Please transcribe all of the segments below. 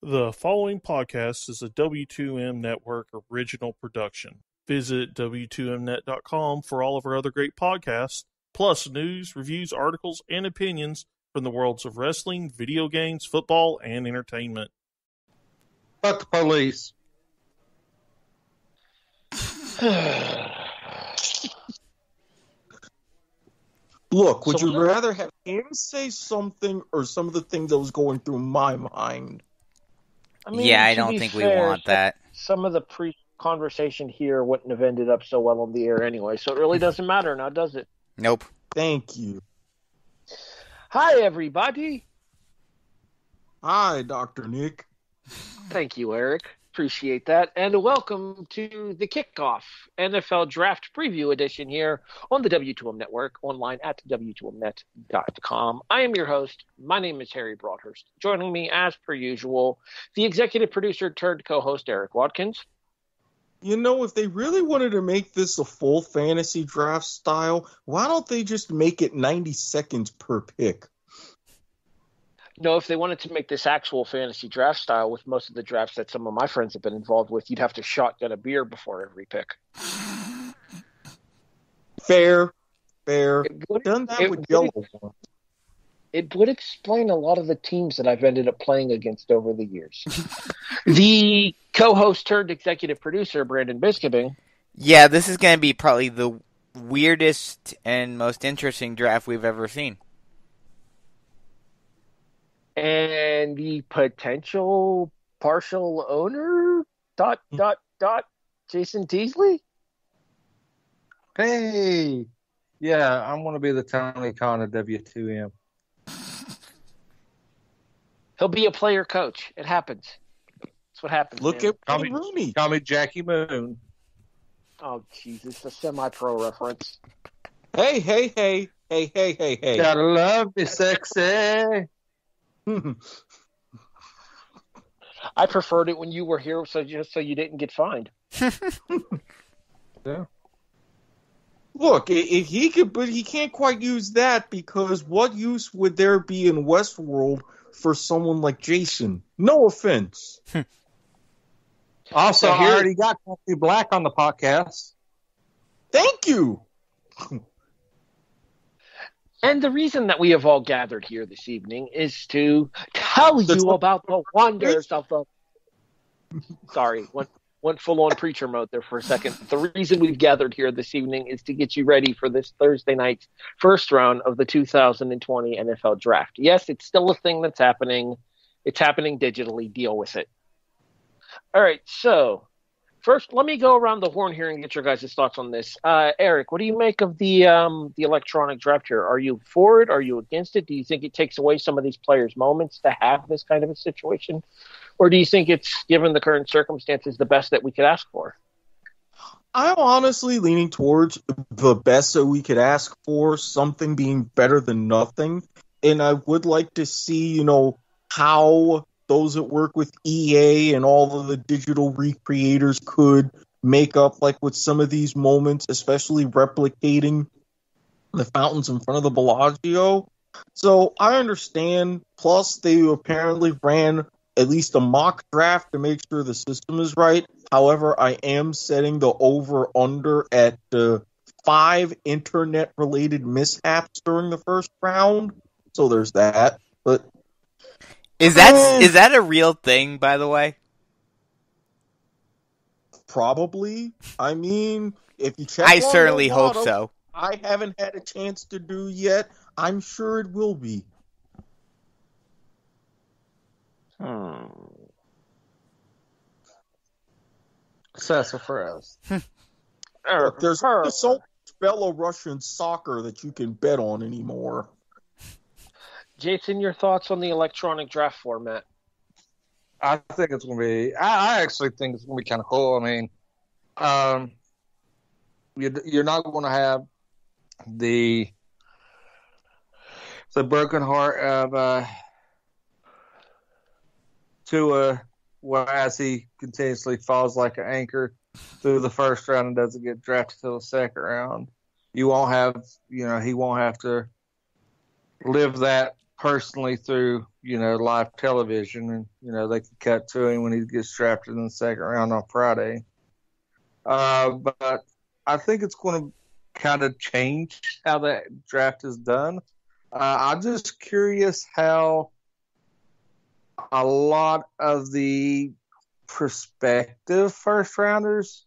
The following podcast is a W2M Network original production. Visit W2Mnet.com for all of our other great podcasts, plus news, reviews, articles, and opinions from the worlds of wrestling, video games, football, and entertainment. Fuck the police. Look, would you rather have him say something or some of the things that was going through my mind? I mean, yeah, I don't think we want that. Some of the pre-conversation here wouldn't have ended up so well on the air anyway, so it really doesn't matter now, does it? Nope. Thank you. Hi, everybody. Hi, Dr. Nick. Thank you, Erik. Appreciate that. And welcome to the Kickoff NFL Draft Preview Edition here on the W2M Network, online at W2Mnet.com. I am your host. My name is Harry Broadhurst. Joining me, as per usual, the executive producer turned co-host, Erik Watkins. You know, if they really wanted to make this a full fantasy draft style, why don't they just make it 90 seconds per pick? No, if they wanted to make this actual fantasy draft style with most of the drafts that some of my friends have been involved with, you'd have to shotgun a beer before every pick. Fair. Done that with yellow ones. It would explain a lot of the teams that I've ended up playing against over the years. The co-host turned executive producer, Brandon Biskobing. Yeah, this is going to be probably the weirdest and most interesting draft we've ever seen. And the potential partial owner, ... Jason Teasley? Hey. Yeah, I'm going to be the Tony Khan of W2M. He'll be a player coach. It happens. That's what happens. Look man. at Rooney. Call me Jackie Moon. Oh, Jesus, a semi-pro reference. Hey. Gotta love me sexy. I preferred it when you were here, so you didn't get fined. Yeah. Look, if he could, but he can't quite use that because what use would there be in Westworld for someone like Jason? No offense. Also, I already got Country Black on the podcast. Thank you. And the reason that we have all gathered here this evening is to tell you about the wonders of the... Sorry, went full-on preacher mode there for a second. The reason we've gathered here this evening is to get you ready for this Thursday night's first round of the 2020 NFL Draft. Yes, it's still a thing that's happening. It's happening digitally. Deal with it. All right, so... First, let me go around the horn here and get your guys' thoughts on this. Erik, what do you make of the electronic draft here? Are you for it? Are you against it? Do you think it takes away some of these players' moments to have this kind of a situation? Or do you think it's, given the current circumstances, the best that we could ask for? I'm honestly leaning towards the best that we could ask for, something being better than nothing. And I would like to see, how those that work with EA and all of the digital recreators could make up with some of these moments, especially replicating the fountains in front of the Bellagio. So I understand. Plus, they apparently ran at least a mock draft to make sure the system is right. However, I am setting the over-under at 5 internet-related mishaps during the first round. So there's that. But Is that a real thing, by the way? Probably. I mean, if you check, I certainly hope so. I haven't had a chance to do yet. I'm sure it will be. Sassafras. Look, there's so much Belarusian soccer that you can bet on anymore. Jason, your thoughts on the electronic draft format? I think it's going to be... I actually think it's going to be kind of cool. I mean, you're not going to have the broken heart of Tua as he continuously falls like an anchor through the first round and doesn't get drafted till the second round. You won't have, he won't have to live that personally through, live television, and they can cut to him when he gets drafted in the second round on Friday. But I think it's going to kind of change how that draft is done. I'm just curious how a lot of the prospective first rounders,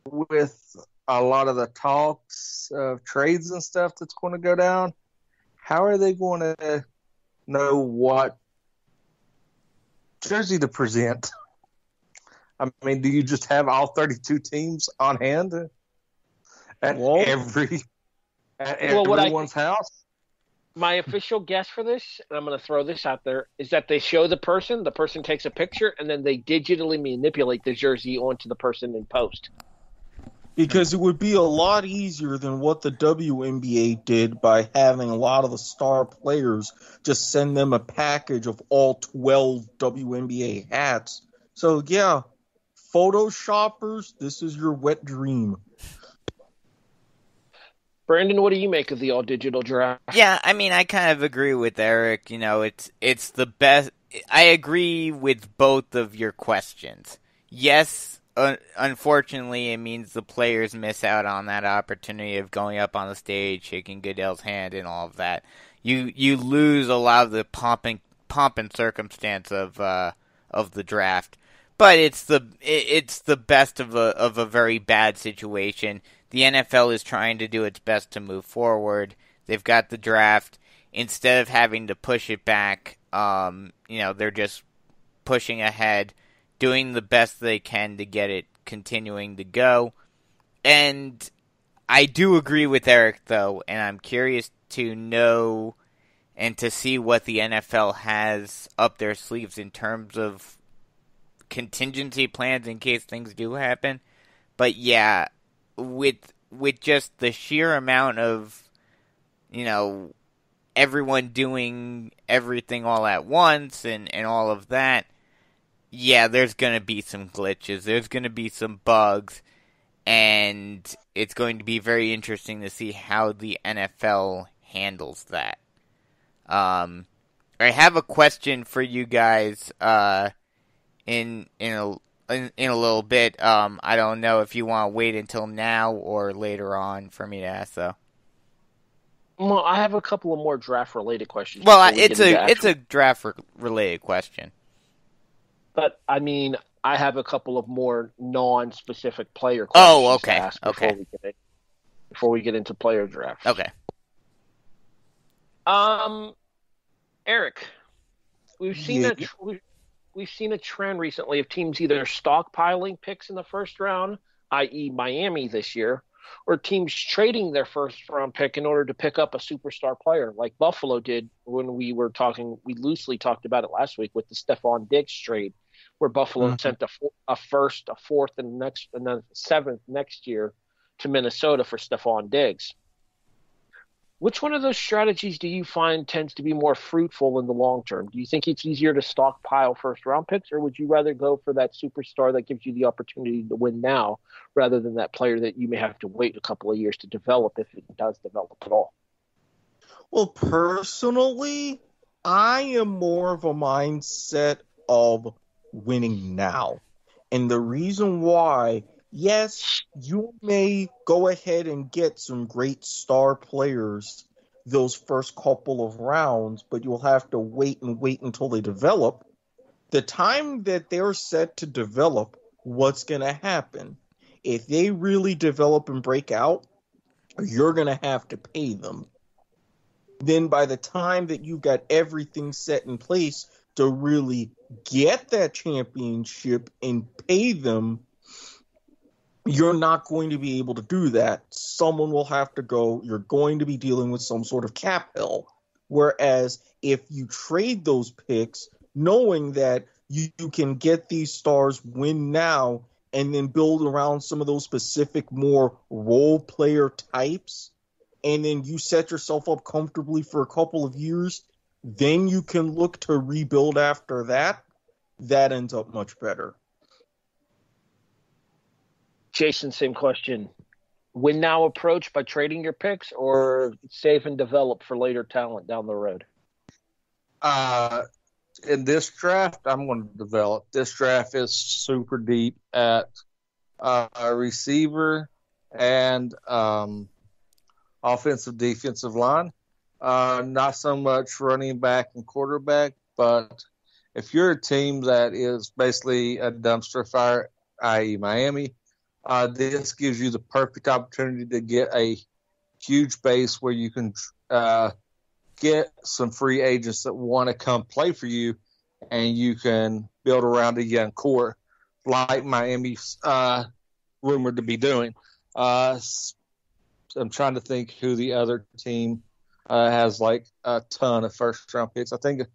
with a lot of the talks of trades and stuff that's going to go down, how are they going to know what jersey to present? I mean, do you just have all 32 teams on hand at everyone's house? My official guess for this, and I'm going to throw this out there, is that they show the person takes a picture, and then they digitally manipulate the jersey onto the person in post. Because it would be a lot easier than what the WNBA did by having a lot of the star players just send them a package of all 12 WNBA hats. So, yeah, Photoshoppers, this is your wet dream. Brandon, what do you make of the all-digital draft? Yeah, I mean, I kind of agree with Erik. It's the best. I agree with both of your questions. Yes, unfortunately, it means the players miss out on that opportunity of going up on the stage, shaking Goodell's hand, and all of that. You lose a lot of the pomp and circumstance of the draft. But it's the best of a very bad situation. The NFL is trying to do its best to move forward. They've got the draft. Instead of having to push it back, they're just pushing ahead, doing the best they can to get it continuing to go. And I do agree with Erik, though, and I'm curious to know and to see what the NFL has up their sleeves in terms of contingency plans in case things do happen. But yeah, with just the sheer amount of, everyone doing everything all at once and all of that, yeah, there's going to be some glitches. There's going to be some bugs. And it's going to be very interesting to see how the NFL handles that. I have a question for you guys in a little bit. I don't know if you want to wait until now or later on for me to ask, though. Well, I have a couple of more draft-related questions. Well, it's a draft-related question. But, I mean, I have a couple of more non-specific player questions to ask before we get into player drafts. Okay. Erik, we've seen a trend recently of teams either stockpiling picks in the first round, i.e. Miami this year, or teams trading their first-round pick in order to pick up a superstar player, like Buffalo did when we loosely talked about it last week with the Stephon Diggs trade, where Buffalo sent a first, a fourth, and then a seventh next year to Minnesota for Stephon Diggs. Which one of those strategies do you find tends to be more fruitful in the long term? Do you think it's easier to stockpile first-round picks, or would you rather go for that superstar that gives you the opportunity to win now rather than that player that you may have to wait a couple of years to develop if it does develop at all? Well, personally, I am more of a mindset of winning now. And the reason why, yes, you may go ahead and get some great star players those first couple of rounds, but you'll have to wait until they develop. The time that they're set to develop, what's going to happen? If they really develop and break out, you're going to have to pay them. Then by the time that you've got everything set in place to really get that championship and pay them, you're not going to be able to do that. Someone will have to go. You're going to be dealing with some sort of cap hell. Whereas if you trade those picks, knowing that you can get these stars, win now, and then build around some of those specific more role player types, and then you set yourself up comfortably for a couple of years, then you can look to rebuild after that. That ends up much better. Jason, same question. Win now approach by trading your picks, or save and develop for later talent down the road? in this draft, I'm going to develop. This draft is super deep at receiver and offensive, defensive line. Not so much running back and quarterback, but if you're a team that is basically a dumpster fire, i.e. Miami, this gives you the perfect opportunity to get a huge base where you can get some free agents that want to come play for you, and you can build around a young core like Miami's rumored to be doing. I'm trying to think who the other team has like a ton of first round picks. I think is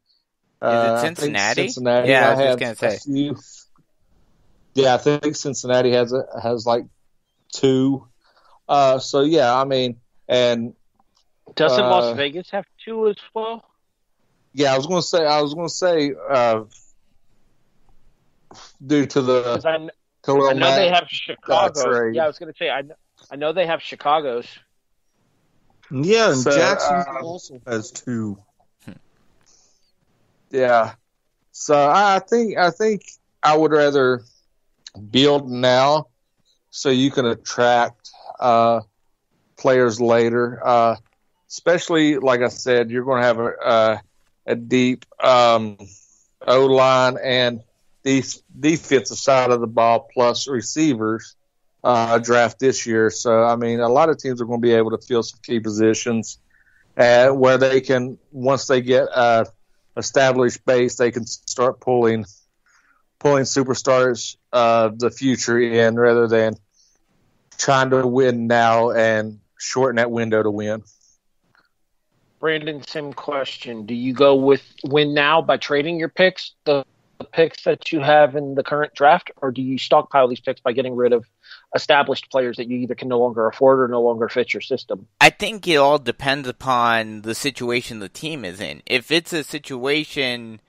it Cincinnati? Cincinnati. Yeah, I was just gonna say. Yeah, I think Cincinnati has like 2. So yeah, I mean, and doesn't Las Vegas have 2 as well? Yeah, I was going to say, due to the I know they have Chicago. Yeah, I was going to say I know they have Chicago's. Yeah, and Jacksonville also has 2. Yeah, so I think I would rather build now, so you can attract players later. Especially, like I said, you're going to have a deep O-line and the defensive side of the ball plus receivers draft this year. So, I mean, a lot of teams are going to be able to fill some key positions where they can, once they get established base, they can start pulling superstars the future in rather than trying to win now and shorten that window to win. Brandon, same question. Do you go with win now by trading your picks, the picks that you have in the current draft, or do you stockpile these picks by getting rid of established players that you either can no longer afford or no longer fit your system? I think it all depends upon the situation the team is in. If it's a situation,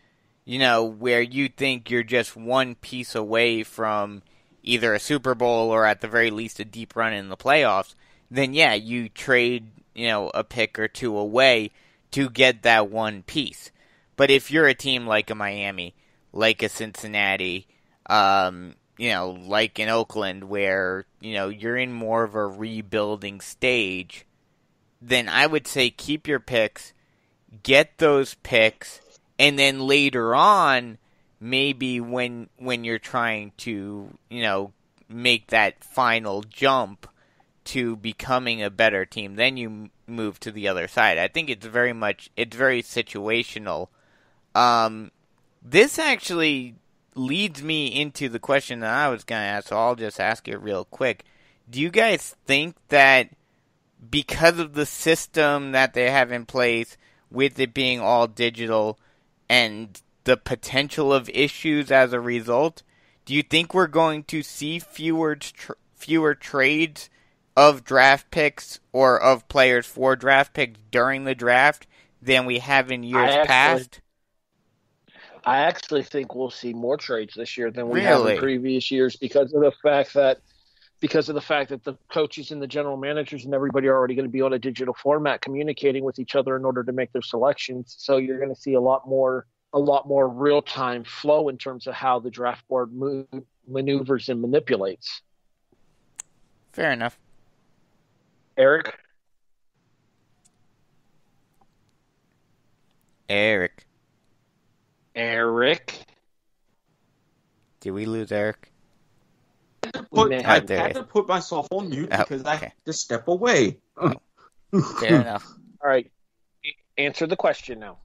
where you think you're just one piece away from either a Super Bowl or at the very least a deep run in the playoffs, then yeah, you trade a pick or 2 away to get that one piece. But if you're a team like a Miami, like a Cincinnati, like in Oakland, where, you're in more of a rebuilding stage, then I would say keep your picks, get those picks, and then later on, maybe when you're trying to, make that final jump to becoming a better team, then you move to the other side. I think it's very situational. This actually leads me into the question that I was going to ask, so I'll just ask it real quick. Do you guys think that because of the system that they have in place, with it being all digital and the potential of issues as a result, do you think we're going to see fewer trades of draft picks or of players for draft picks during the draft than we have in years past? I actually think we'll see more trades this year than we have in previous years because of the fact that the coaches and the general managers and everybody are already going to be on a digital format communicating with each other in order to make their selections. So you're going to see a lot more real-time flow in terms of how the draft board maneuvers and manipulates. Fair enough. Erik? Erik. Did we lose Erik? I had to put myself on mute because I had to step away. Fair enough. All right. Answer the question now.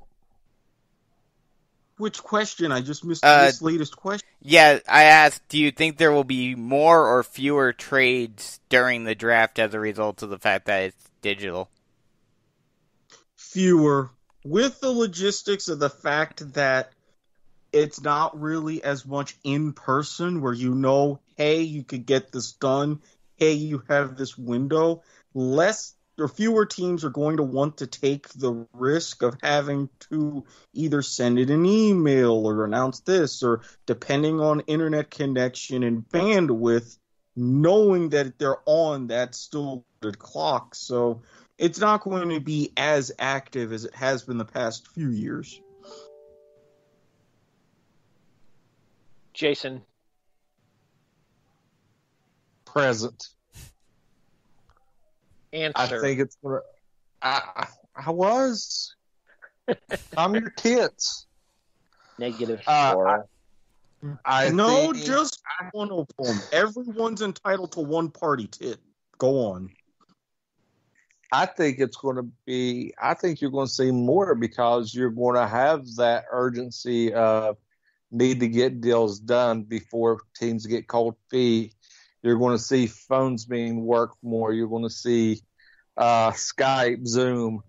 Which question? I just missed this latest question. Yeah, I asked, do you think there will be more or fewer trades during the draft as a result of the fact that it's digital? Fewer. With the logistics of the fact that it's not really as much in person where hey, you could get this done. Hey, you have this window. Less or fewer teams are going to want to take the risk of having to either send it an email or announce this, or depending on internet connection and bandwidth, knowing that they're on that still the clock. So it's not going to be as active as it has been the past few years. Jason. Present. Answer. I think it's gonna. I was. I'm your tits. Negative I 4. No, think, just one of them. Everyone's entitled to one party tit. Go on. I think it's going to be. I think you're going to see more because you're going to have that urgency of need to get deals done before teams get cold feet. You're going to see phones being worked more. You're going to see Skype, Zoom,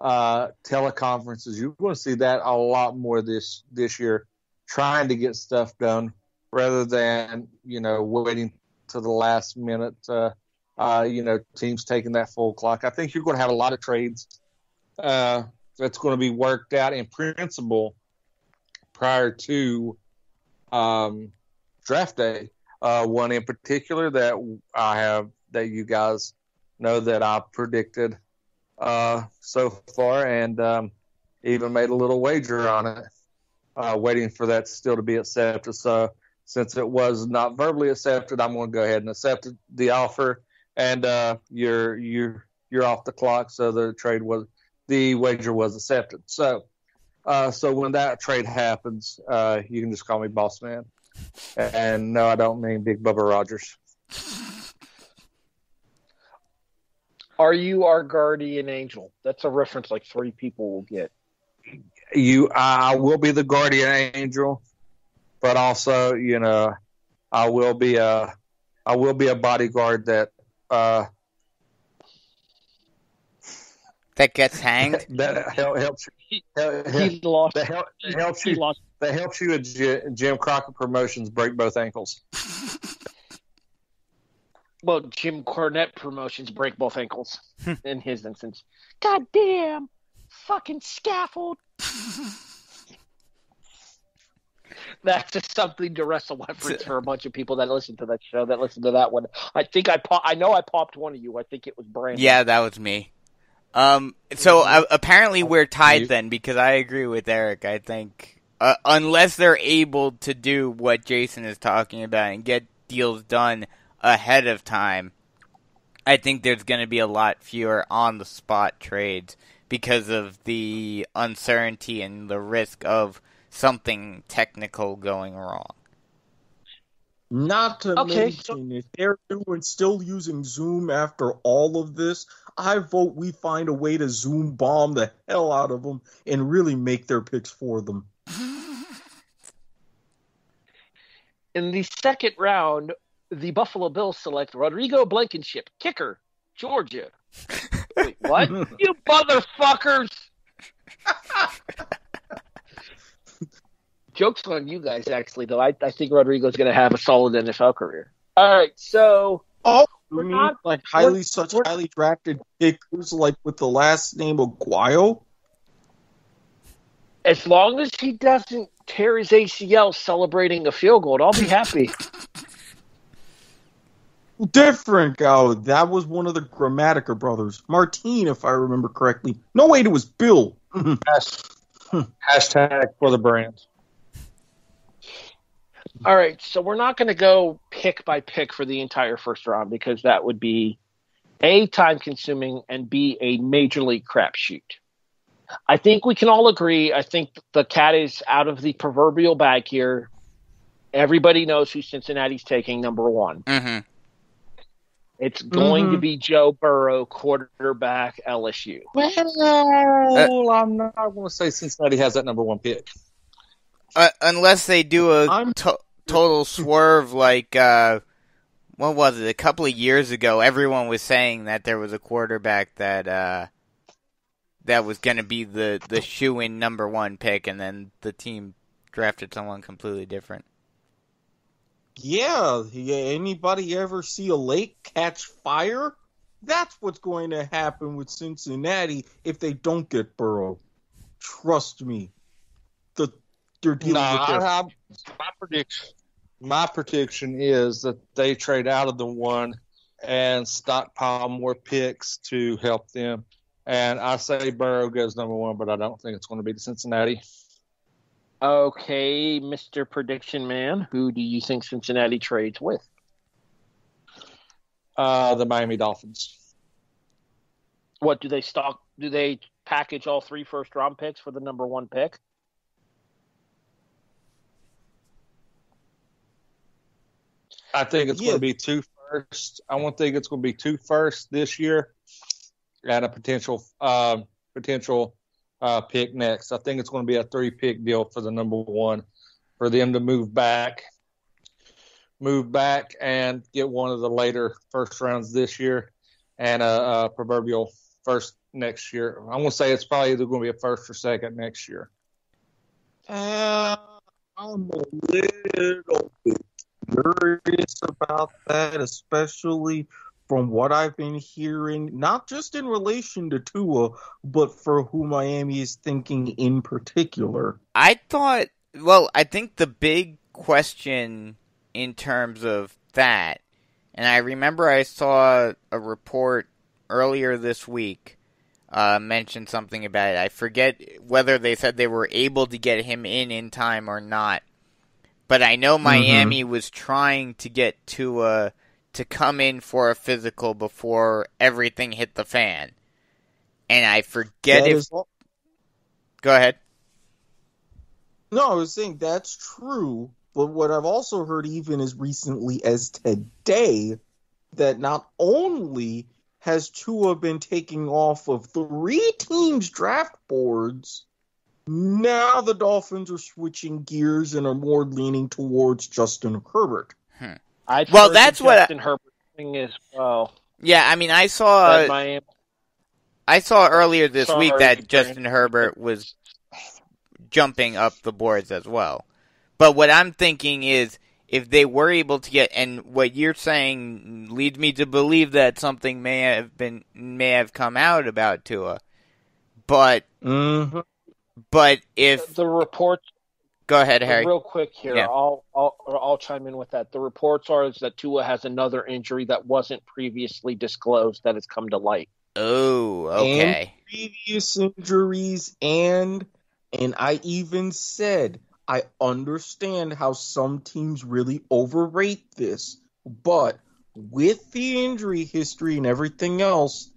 teleconferences. You're going to see that a lot more this year, trying to get stuff done rather than waiting to the last minute. Teams taking that full clock. I think you're going to have a lot of trades that's going to be worked out in principle prior to draft day. One in particular that that you guys know that I predicted so far, and even made a little wager on it, waiting for that still to be accepted. So since it was not verbally accepted, I'm going to go ahead and accept the offer, and you're off the clock. So the wager was accepted. So when that trade happens, you can just call me Boss Man. And no, I don't mean Big Bubba Rogers. Are you our guardian angel? That's a reference like 3 people will get. I will be the guardian angel, but also, I will be a bodyguard that gets hanged. that helps. He lost. That helps you at Jim Crockett Promotions break both ankles. Well, Jim Cornette Promotions break both ankles in his instance. God damn! Fucking scaffold! That's just something to wrestle reference for a bunch of people that listen to that show, that listen to that one. I think I know I popped one of you. I think it was Brandon. Yeah, that was me. So apparently we're tied then, because I agree with Erik. I think unless they're able to do what Jason is talking about and get deals done ahead of time, I think there's going to be a lot fewer on-the-spot trades because of the uncertainty and the risk of something technical going wrong. Not to mention, if they're still using Zoom after all of this, I vote we find a way to Zoom bomb the hell out of them and really make their picks for them. In the second round, the Buffalo Bills select Rodrigo Blankenship, kicker, Georgia. Wait, what? You motherfuckers! Joke's on you guys, actually, though. I think Rodrigo's going to have a solid NFL career. All right, so... Oh, you mean highly drafted kickers, like with the last name Aguayo? As long as he doesn't tear his ACL celebrating a field goal, I'll be happy. Different guy. That was one of the Grammatica brothers. Martine, if I remember correctly. No, wait, it was Bill. Hashtag for the brand. All right, so we're not going to go pick by pick for the entire first round because that would be A, time-consuming, and B, a major league crapshoot. I think we can all agree. I think the cat is out of the proverbial bag here. Everybody knows who Cincinnati's taking number 1. Mm-hmm. It's going to be Joe Burrow, quarterback, LSU. Well, I'm not going to say Cincinnati has that number 1 pick. Unless they do a total swerve like, what was it, a couple of years ago, everyone was saying that there was a quarterback that was going to be the shoo-in number 1 pick, and then the team drafted someone completely different. Yeah, anybody ever see a lake catch fire? That's what's going to happen with Cincinnati if they don't get Burrow. Trust me. They're dealing with my prediction is that they trade out of the 1 and stockpile more picks to help them. And I say Burrow goes number 1, but I don't think it's going to be to Cincinnati. Okay, Mr. Prediction Man, who do you think Cincinnati trades with? The Miami Dolphins. What do they stock? Do they package all 3 first-round picks for the number 1 pick? I think it's going to be 2 firsts. I won't think it's going to be 2 firsts this year and a potential pick next. I think it's going to be a 3-pick deal for the number 1 for them to move back and get one of the later first rounds this year and a proverbial first next year. I'm going to say it's probably either going to be a first or second next year. I'm a little bit curious about that, especially from what I've been hearing, not just in relation to Tua, but for who Miami is thinking in particular. I think the big question in terms of that, and I remember I saw a report earlier this week mention something about it. I forget whether they said they were able to get him in time or not. But I know Miami was trying to get Tua to come in for a physical before everything hit the fan. And I forget Go ahead. No, I was saying that's true. But what I've also heard even as recently as today, that not only has Tua been taking off of 3 teams' draft boards, now the Dolphins are switching gears and are more leaning towards Justin Herbert. That's what Justin Herbert thing as well. Yeah, I mean, I saw earlier this week that Justin Herbert was jumping up the boards as well. But what I'm thinking is, if they were able to get, and what you're saying leads me to believe that something may have come out about Tua, but if the reports, go ahead, Harry. Real quick here, yeah. I'll chime in with that. The reports are that Tua has another injury that wasn't previously disclosed that has come to light. Oh, okay. And previous injuries, and I even said, I understand how some teams really overrate this, but with the injury history and everything else,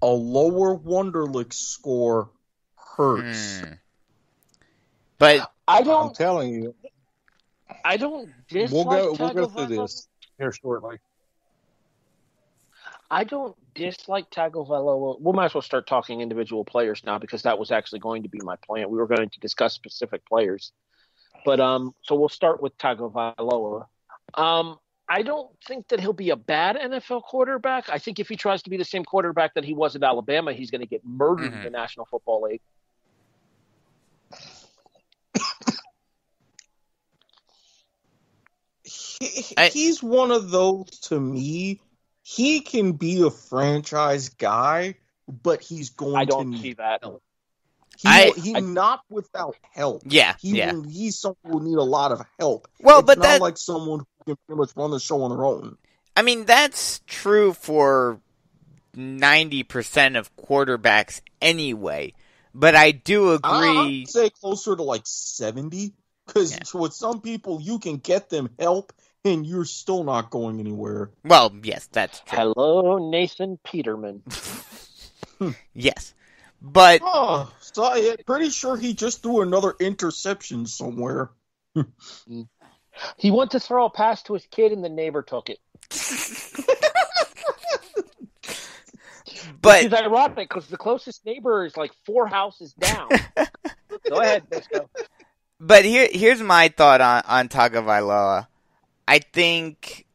a lower Wonderlic score hurts. But I'm telling you, I don't dislike we'll go through this here shortly. I don't dislike Tagovailoa. We might as well start talking individual players now, because that was actually going to be my plan. We were going to discuss specific players. But so we'll start with Tagovailoa. I don't think that he'll be a bad NFL quarterback. I think if he tries to be the same quarterback that he was at Alabama, he's going to get murdered in the National Football League. He's one of those, to me, he can be a franchise guy, but he's going to I don't see that. He's not without help. Yeah, He's someone who will need a lot of help. Well, it's not like someone who can pretty much run the show on their own. I mean, that's true for 90% of quarterbacks anyway. But I do agree. I'd say closer to like 70, because with some people, you can get them help, and you're still not going anywhere. Well, yes, that's true. Hello, Nathan Peterman. Yes. But so I'm pretty sure he just threw another interception somewhere. He went to throw a pass to his kid, and the neighbor took it. But it's ironic, because the closest neighbor is like 4 houses down. Go ahead, Bisco. But here's my thought on Tagovailoa. I think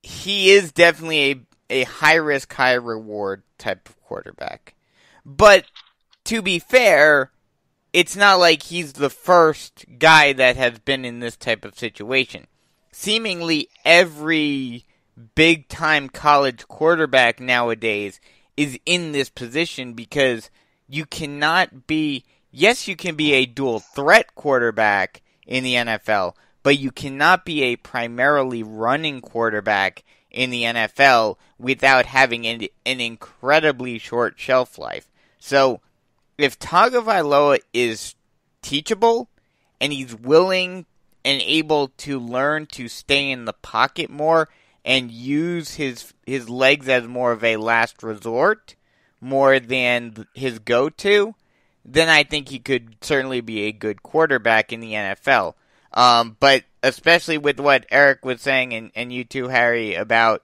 he is definitely a high-risk, high-reward type of quarterback. But to be fair, it's not like he's the first guy that has been in this type of situation. Seemingly every big-time college quarterback nowadays is in this position, because you cannot be... Yes, you can be a dual-threat quarterback in the NFL, but you cannot be a primarily running quarterback in the NFL without having an incredibly short shelf life. So, if Tagovailoa is teachable and he's willing and able to learn to stay in the pocket more and use his legs as more of a last resort more than his go-to, then I think he could certainly be a good quarterback in the NFL. But especially with what Erik was saying, and you too, Harry, about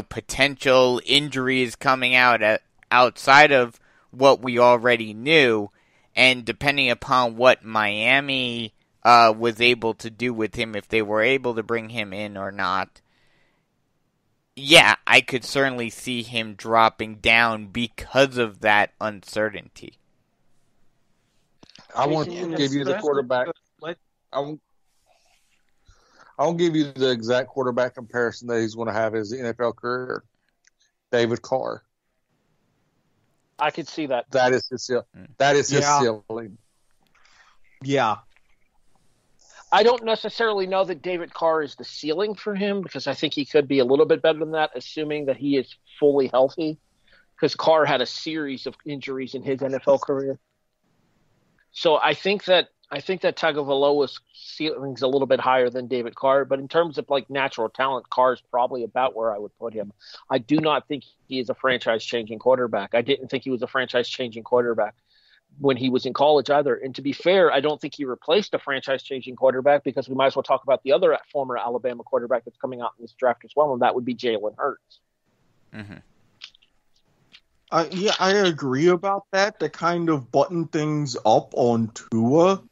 potential injuries coming out outside of what we already knew, and depending upon what Miami was able to do with him, if they were able to bring him in or not, yeah, I could certainly see him dropping down because of that uncertainty. I won't give you the quarterback. I won't give you the exact quarterback comparison that he's going to have his NFL career. David Carr. I could see that. That is his ceiling. Yeah. I don't necessarily know that David Carr is the ceiling for him, because I think he could be a little bit better than that, assuming that he is fully healthy, because Carr had a series of injuries in his NFL career. So I think that Tagovailoa's ceiling is a little bit higher than David Carr, but in terms of natural talent, Carr is probably about where I would put him. I do not think he is a franchise-changing quarterback. I didn't think he was a franchise-changing quarterback when he was in college either. And to be fair, I don't think he replaced a franchise-changing quarterback, because we might as well talk about the other former Alabama quarterback that's coming out in this draft as well, and that would be Jalen Hurts. Mm-hmm. Yeah, I agree about that. To kind of button things up on Tua.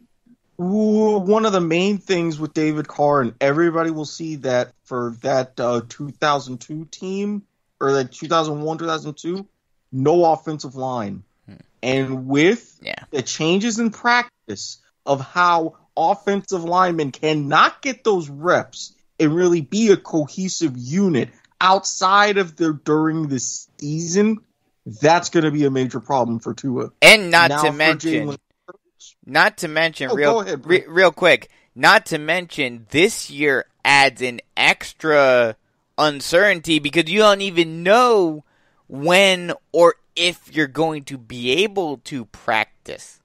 One of the main things with David Carr, and everybody will see that for that 2002 team, or that 2001, 2002, no offensive line. And with the changes in practice of how offensive linemen cannot get those reps and really be a cohesive unit outside of during the season, that's going to be a major problem for Tua. And not to mention, real quick, not to mention, this year adds an extra uncertainty, because you don't even know when or if you're going to be able to practice.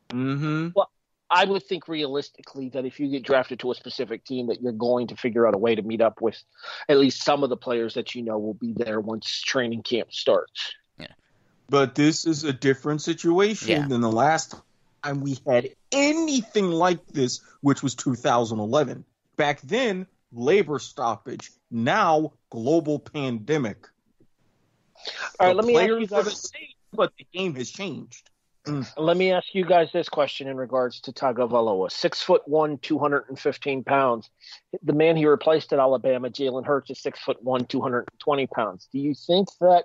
Mm-hmm. Well, I would think realistically that if you get drafted to a specific team, that you're going to figure out a way to meet up with at least some of the players that will be there once training camp starts. Yeah. But this is a different situation than the last time we had anything like this, which was 2011. Back then, labor stoppage. Now, global pandemic. All right, let me ask you guys. But the game has changed. Let me ask you guys this question in regards to Tagovailoa. 6'1", 215 pounds. The man he replaced at Alabama, Jalen Hurts, is 6'1", 220 pounds. Do you think that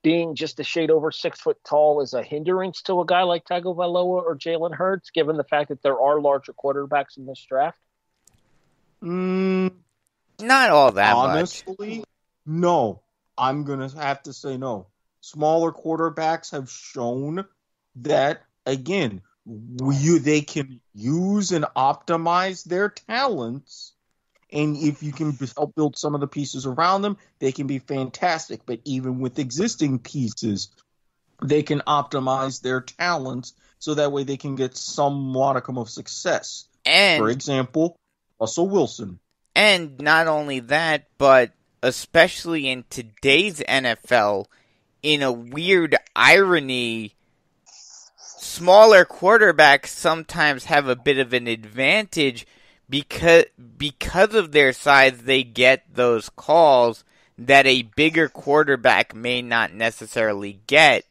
being just a shade over 6 foot tall is a hindrance to a guy like Tagovailoa or Jalen Hurts, given the fact that there are larger quarterbacks in this draft? Not all that honestly, much. No. I'm going to have to say no. Smaller quarterbacks have shown that, again, they can use and optimize their talents, and if you can help build some of the pieces around them, they can be fantastic. But even with existing pieces, they can optimize their talents so that way they can get some modicum of success. And, for example, Russell Wilson. And not only that, but especially in today's NFL, in a weird irony, smaller quarterbacks sometimes have a bit of an advantage because of their size. They get those calls that a bigger quarterback may not necessarily get,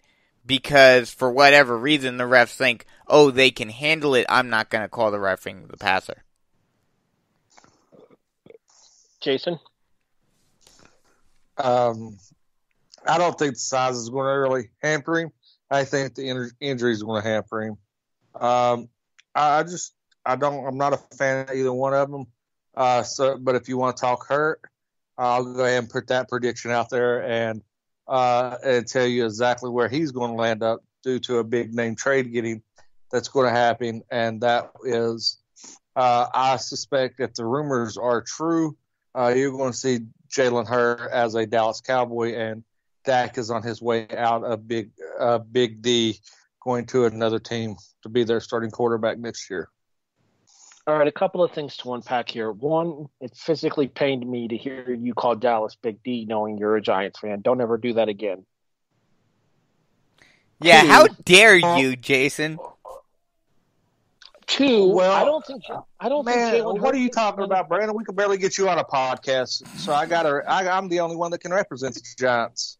because for whatever reason the refs think, oh, they can handle it, I'm not going to call the roughing the passer. Jason? I don't think the size is going to really hamper him. I think the injury is going to hamper him. I'm not a fan of either one of them. But if you want to talk hurt, I'll go ahead and put that prediction out there and tell you exactly where he's going to land up due to a big name trade getting that's going to happen. And that is, I suspect if the rumors are true, you're going to see Jalen Hurts as a Dallas Cowboy, and Dak is on his way out of Big D going to another team to be their starting quarterback next year. All right, a couple of things to unpack here. One, it physically pained me to hear you call Dallas Big D, knowing you're a Giants fan. Don't ever do that again. Yeah, Two, how dare you, Jason? Two, Well, I don't think Jalen what are you Hurts talking about, Brandon? We can barely get you on a podcast, so I'm the only one that can represent the Giants.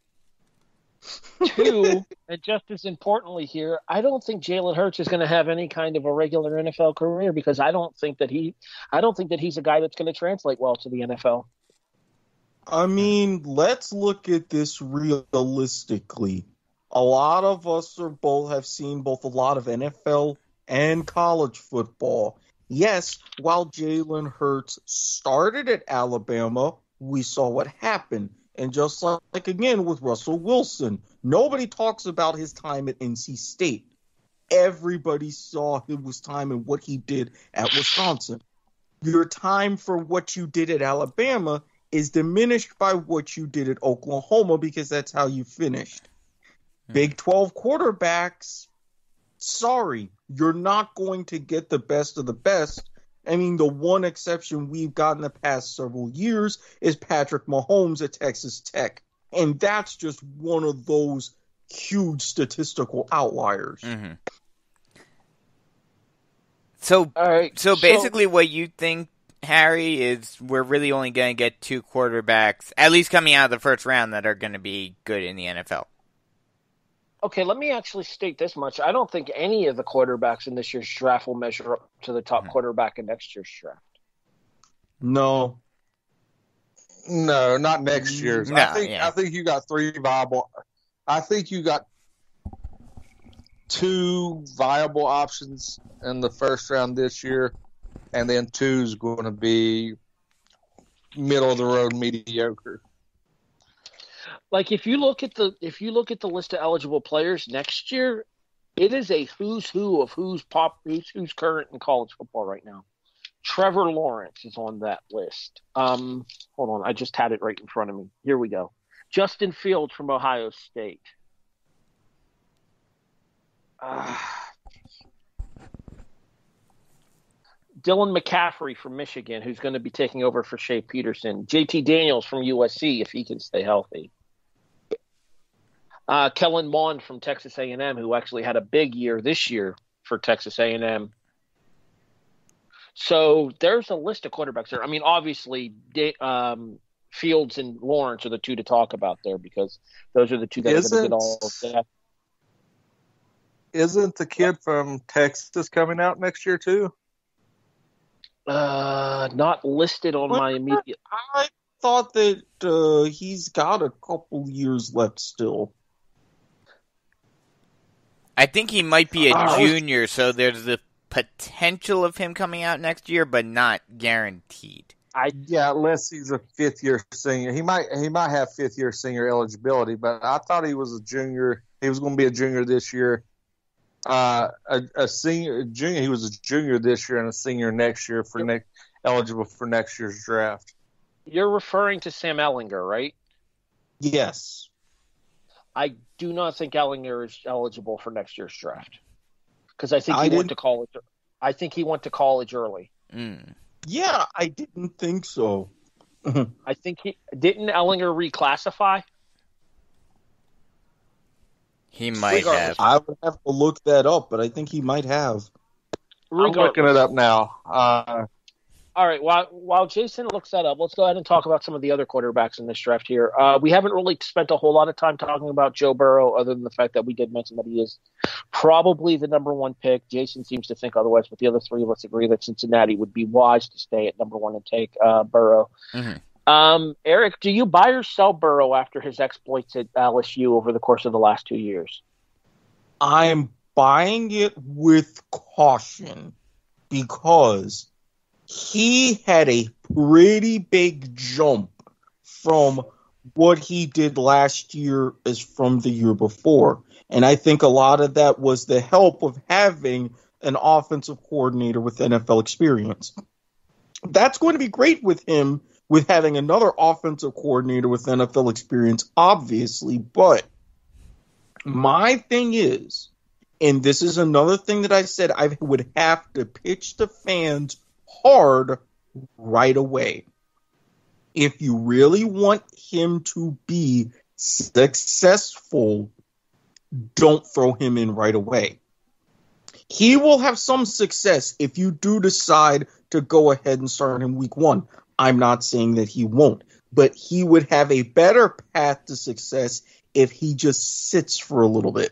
Two, and just as importantly here, I don't think Jalen Hurts is going to have any kind of a regular NFL career because I don't think that he's a guy that's going to translate well to the NFL. I mean, let's look at this realistically. A lot of us have seen both a lot of NFL and college football. Yes, while Jalen Hurts started at Alabama, we saw what happened. And just like again with Russell Wilson, nobody talks about his time at NC State. Everybody saw his time and what he did at Wisconsin. Your time for what you did at Alabama is diminished by what you did at Oklahoma because that's how you finished. Big 12 quarterbacks, sorry, you're not going to get the best of the best. I mean, the one exception we've got in the past several years is Patrick Mahomes at Texas Tech. And that's just one of those huge statistical outliers. Mm-hmm. So basically what you think, Harry, is we're really only going to get two quarterbacks, at least coming out of the first round, that are going to be good in the NFL. Okay, let me actually state this much. I don't think any of the quarterbacks in this year's draft will measure up to the top quarterback in next year's draft. No, not next year's. No, I think you got three viable. I think you got two viable options in the first round this year, and then two's going to be middle of the road mediocre. Like if you look at the list of eligible players next year, it is a who's who of who's current in college football right now. Trevor Lawrence is on that list. Hold on, I just had it right in front of me. Here we go. Justin Fields from Ohio State. Dylan McCaffrey from Michigan, who's going to be taking over for Shea Peterson. JT Daniels from USC, if he can stay healthy. Kellen Mond from Texas A&M, who actually had a big year this year for Texas A&M. So there's a list of quarterbacks there. I mean, obviously, Fields and Lawrence are the two to talk about there because those are the two that are going to get all of that. Isn't the kid from Texas coming out next year too? Not listed on my immediate. I thought that he's got a couple years left still. I think he might be a junior, so there's the potential of him coming out next year, but not guaranteed. Unless he's a fifth-year senior. He might have fifth-year senior eligibility, but I thought he was a junior. He was going to be a junior this year. A junior. He was a junior this year and a senior next year eligible for next year's draft. You're referring to Sam Ehlinger, right? Yes. I do not think Ehlinger is eligible for next year's draft because I think he went to college. I think he went to college early. Yeah, I didn't think so. I think didn't Ehlinger reclassify? He might have. I would have to look that up, but I think he might have. I'm looking it up now. All right. While Jason looks that up, let's go ahead and talk about some of the other quarterbacks in this draft here. We haven't really spent a whole lot of time talking about Joe Burrow, other than the fact that we did mention that he is probably the number one pick. Jason seems to think otherwise, but the other three of us agree that Cincinnati would be wise to stay at number one and take Burrow. Mm-hmm. Erik, do you buy or sell Burrow after his exploits at LSU over the course of the last 2 years? I'm buying it with caution because he had a pretty big jump from what he did last year as from the year before. And I think a lot of that was the help of having an offensive coordinator with NFL experience. That's going to be great with him, with having another offensive coordinator with NFL experience, obviously. But my thing is, And this is another thing that I said I would have to pitch to fans hard right away. If you really want him to be successful, don't throw him in right away. He will have some success if you do decide to go ahead and start him week 1. I'm not saying that he won't, but he would have a better path to success if he just sits for a little bit.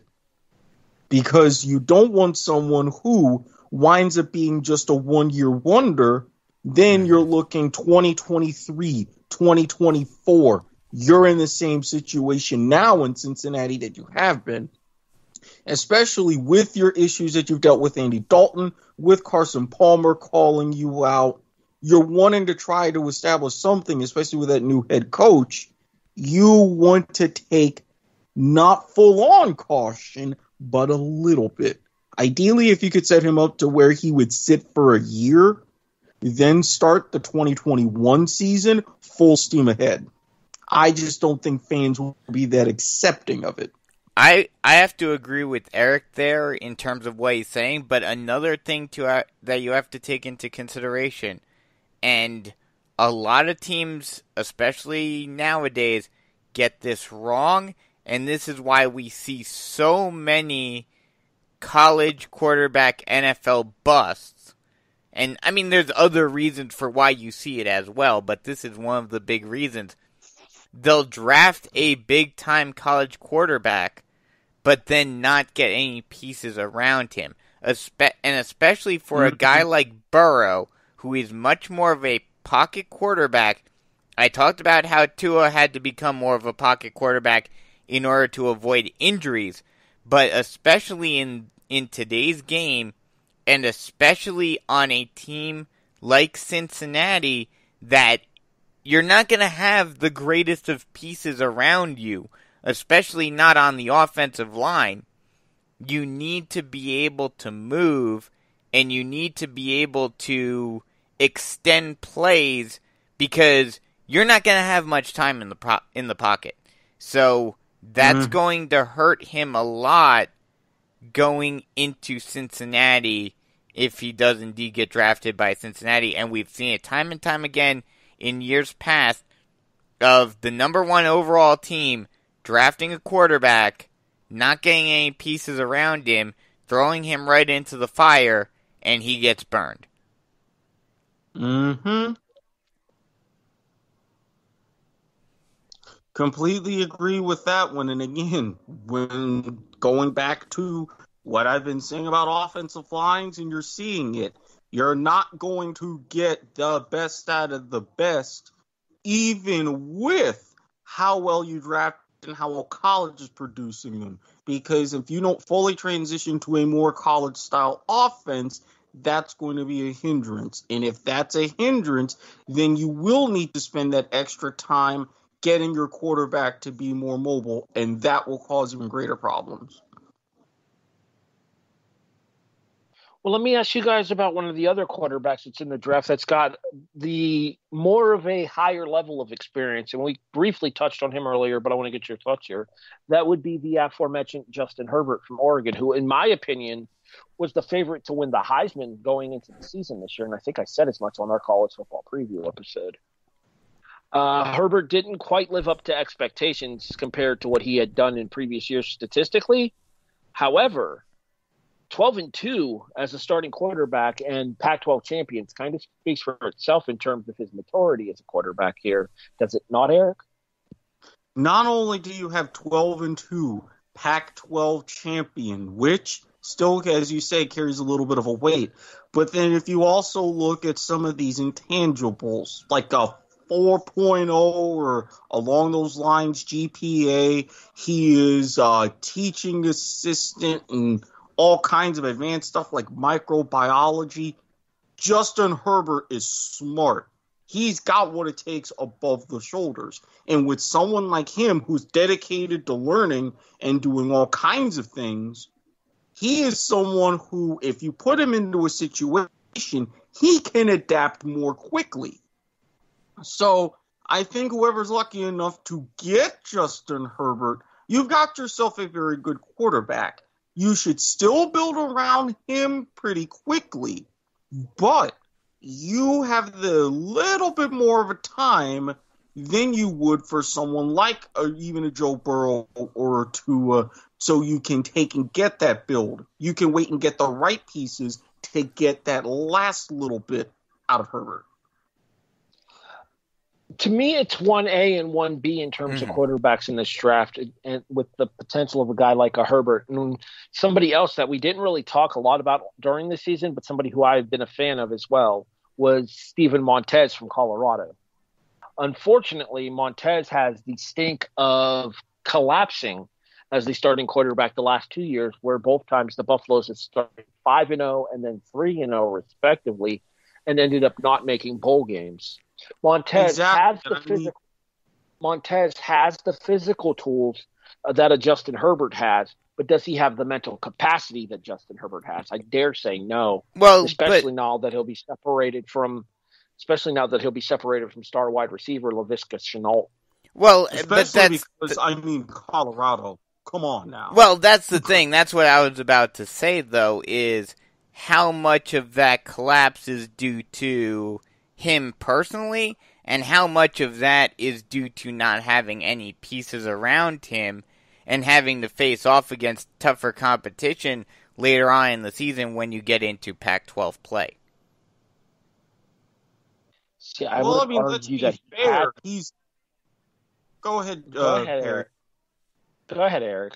Because you don't want someone who winds up being just a one-year wonder. Then you're looking 2023, 2024. You're in the same situation now in Cincinnati that you have been, especially with your issues that you've dealt with Andy Dalton, with Carson Palmer calling you out. You're wanting to try to establish something, especially with that new head coach. You want to take not full-on caution, but a little bit. Ideally, if you could set him up to where he would sit for a year, then start the 2021 season full steam ahead. I just don't think fans will be that accepting of it. I have to agree with Erik there in terms of what he's saying, but another thing that you have to take into consideration, and a lot of teams, especially nowadays, get this wrong, and this is why we see so many college quarterback NFL busts. And, I mean, there's other reasons for why you see it as well, but this is one of the big reasons. They'll draft a big-time college quarterback, but then not get any pieces around him. And especially for a guy like Burrow, who is much more of a pocket quarterback. I talked about how Tua had to become more of a pocket quarterback in order to avoid injuries, but especially in today's game, and especially on a team like Cincinnati, that you're not going to have the greatest of pieces around you, especially not on the offensive line. You need to be able to move, and you need to be able to extend plays, because you're not going to have much time in the pocket. So that's going to hurt him a lot going into Cincinnati if he does indeed get drafted by Cincinnati. And we've seen it time and time again in years past of the number 1 overall team drafting a quarterback, not getting any pieces around him, throwing him right into the fire, and he gets burned. Completely agree with that one. And again, when going back to what I've been saying about offensive lines, and you're seeing it, you're not going to get the best out of the best, even with how well you draft and how well college is producing them. Because if you don't fully transition to a more college-style offense, that's going to be a hindrance. And if that's a hindrance, then you will need to spend that extra time getting your quarterback to be more mobile, and that will cause even greater problems. Well, let me ask you guys about one of the other quarterbacks that's in the draft that's got the more of a higher level of experience. And we briefly touched on him earlier, but I want to get your thoughts here. That would be the aforementioned Justin Herbert from Oregon, who, in my opinion, was the favorite to win the Heisman going into the season this year. And I think I said as much on our college football preview episode. Herbert didn't quite live up to expectations compared to what he had done in previous years statistically. However, 12-2 as a starting quarterback and Pac-12 champions kind of speaks for itself in terms of his maturity as a quarterback here. Does it not, Erik? Not only do you have 12-2 Pac-12 champion, which still, as you say, carries a little bit of a weight, but then if you also look at some of these intangibles, like a 4.0 or along those lines GPA, he is a teaching assistant and all kinds of advanced stuff like microbiology. Justin Herbert is smart. He's got what it takes above the shoulders. And with someone like him who's dedicated to learning and doing all kinds of things, he is someone who, if you put him into a situation, he can adapt more quickly. So I think whoever's lucky enough to get Justin Herbert, you've got yourself a very good quarterback. You should still build around him pretty quickly, but you have the little bit more of a time than you would for someone like even a Joe Burrow or a Tua, so you can take and get that build. You can wait and get the right pieces to get that last little bit out of Herbert. To me, it's 1A and 1B in terms of quarterbacks in this draft, and with the potential of a guy like a Herbert. And somebody else that we didn't really talk a lot about during the season, but somebody who I've been a fan of as well, was Steven Montez from Colorado. Unfortunately, Montez has the stink of collapsing as the starting quarterback the last 2 years, where both times the Buffaloes have started 5-0 and then 3-0 respectively, and ended up not making bowl games. Montez has the physical tools that a Justin Herbert has, but does he have the mental capacity that Justin Herbert has? I dare say no. Well, especially now that he'll be separated from star wide receiver Laviska Shenault. Well, especially because Colorado. Come on now. Well, that's the thing. That's what I was about to say, though, is how much of that collapse is due to him personally, and how much of that is due to not having any pieces around him and having to face off against tougher competition later on in the season when you get into Pac-12 play. See, let's be fair. Go ahead, Eric. Go ahead, Eric.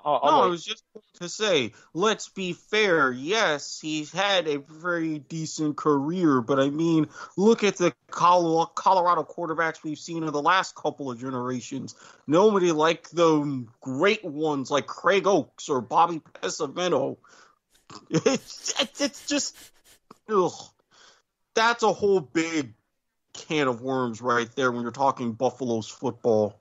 I was just going to say, let's be fair. Yes, he's had a very decent career, but I mean, look at the Colorado quarterbacks we've seen in the last couple of generations. Nobody like the great ones like Craig Oaks or Bobby Pesavento. It's just, that's a whole big can of worms right there when you're talking Buffalo's football.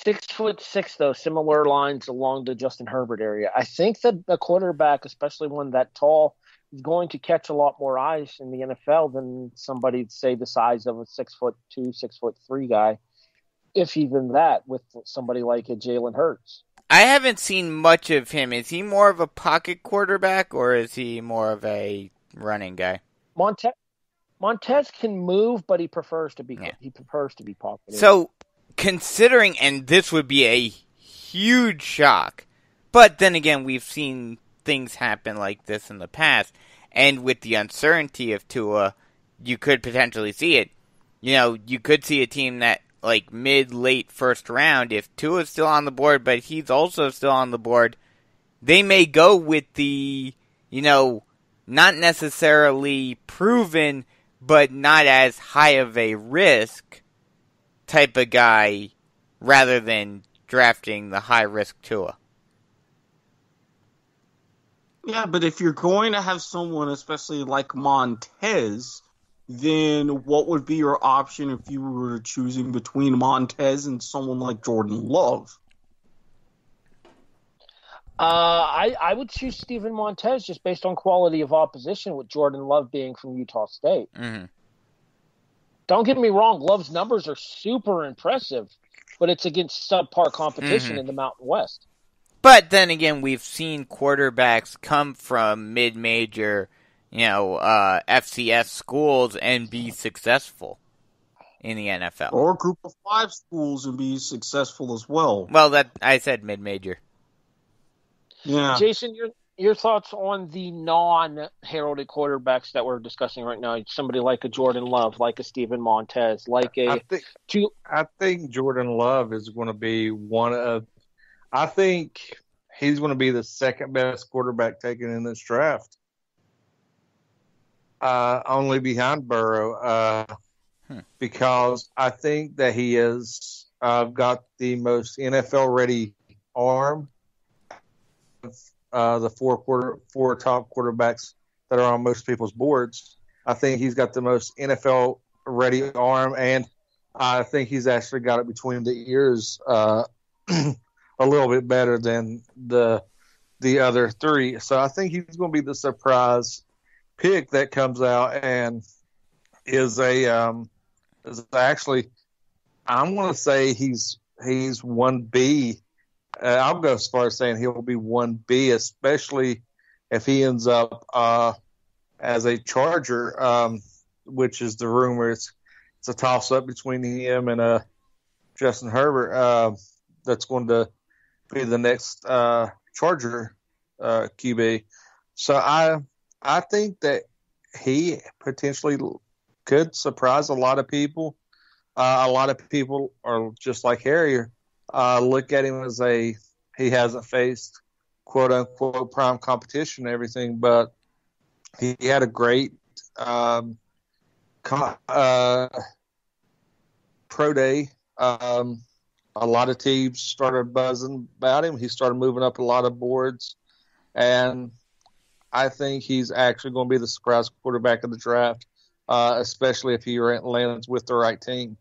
6'6", though, similar lines along the Justin Herbert area. I think that a quarterback, especially one that tall, is going to catch a lot more eyes in the NFL than somebody, say, the size of a 6'2", 6'3" guy, if even that, with somebody like a Jalen Hurts. I haven't seen much of him. Is he more of a pocket quarterback, or is he more of a running guy? Montez can move, but he prefers to be pocketed. So, considering, and this would be a huge shock, but then again, we've seen things happen like this in the past, and with the uncertainty of Tua, you could potentially see it. You know, you could see a team that, like, mid-late first round, if Tua's still on the board, but he's also still on the board, they may go with the, not necessarily proven, but not as high of a risk type of guy, rather than drafting the high-risk Tua. Yeah, but if you're going to have someone, especially like Montez, then what would be your option if you were choosing between Montez and someone like Jordan Love? I would choose Steven Montez just based on quality of opposition, with Jordan Love being from Utah State. Mm-hmm. Don't get me wrong, Love's numbers are super impressive, but it's against subpar competition in the Mountain West. But then again, we've seen quarterbacks come from mid-major, FCS schools and be successful in the NFL. Or Group of 5 schools and be successful as well. Well, I said mid-major. Yeah. Jason, your thoughts on the non-heralded quarterbacks that we're discussing right now? Somebody like a Jordan Love, like a Steven Montez, like a... I think Jordan Love is going to be I think he's going to be the second best quarterback taken in this draft. Only behind Burrow. Because I think that he has got the most NFL-ready arm. The four top quarterbacks that are on most people's boards. I think he's got the most NFL ready arm, and I think he's actually got it between the ears a little bit better than the other three. So I think he's going to be the surprise pick that comes out and is actually, I'm going to say he's 1B I'll go as far as saying he'll be 1B, especially if he ends up as a Charger, which is the rumor. It's a toss-up between him and Justin Herbert. That's going to be the next Charger QB. So I think that he potentially could surprise a lot of people. A lot of people are just like Harry, look at him as he hasn't faced quote unquote prime competition and everything, but he had a great pro day. A lot of teams started buzzing about him. He started moving up a lot of boards, and I think he's actually going to be the surprise quarterback of the draft, especially if he lands with the right team.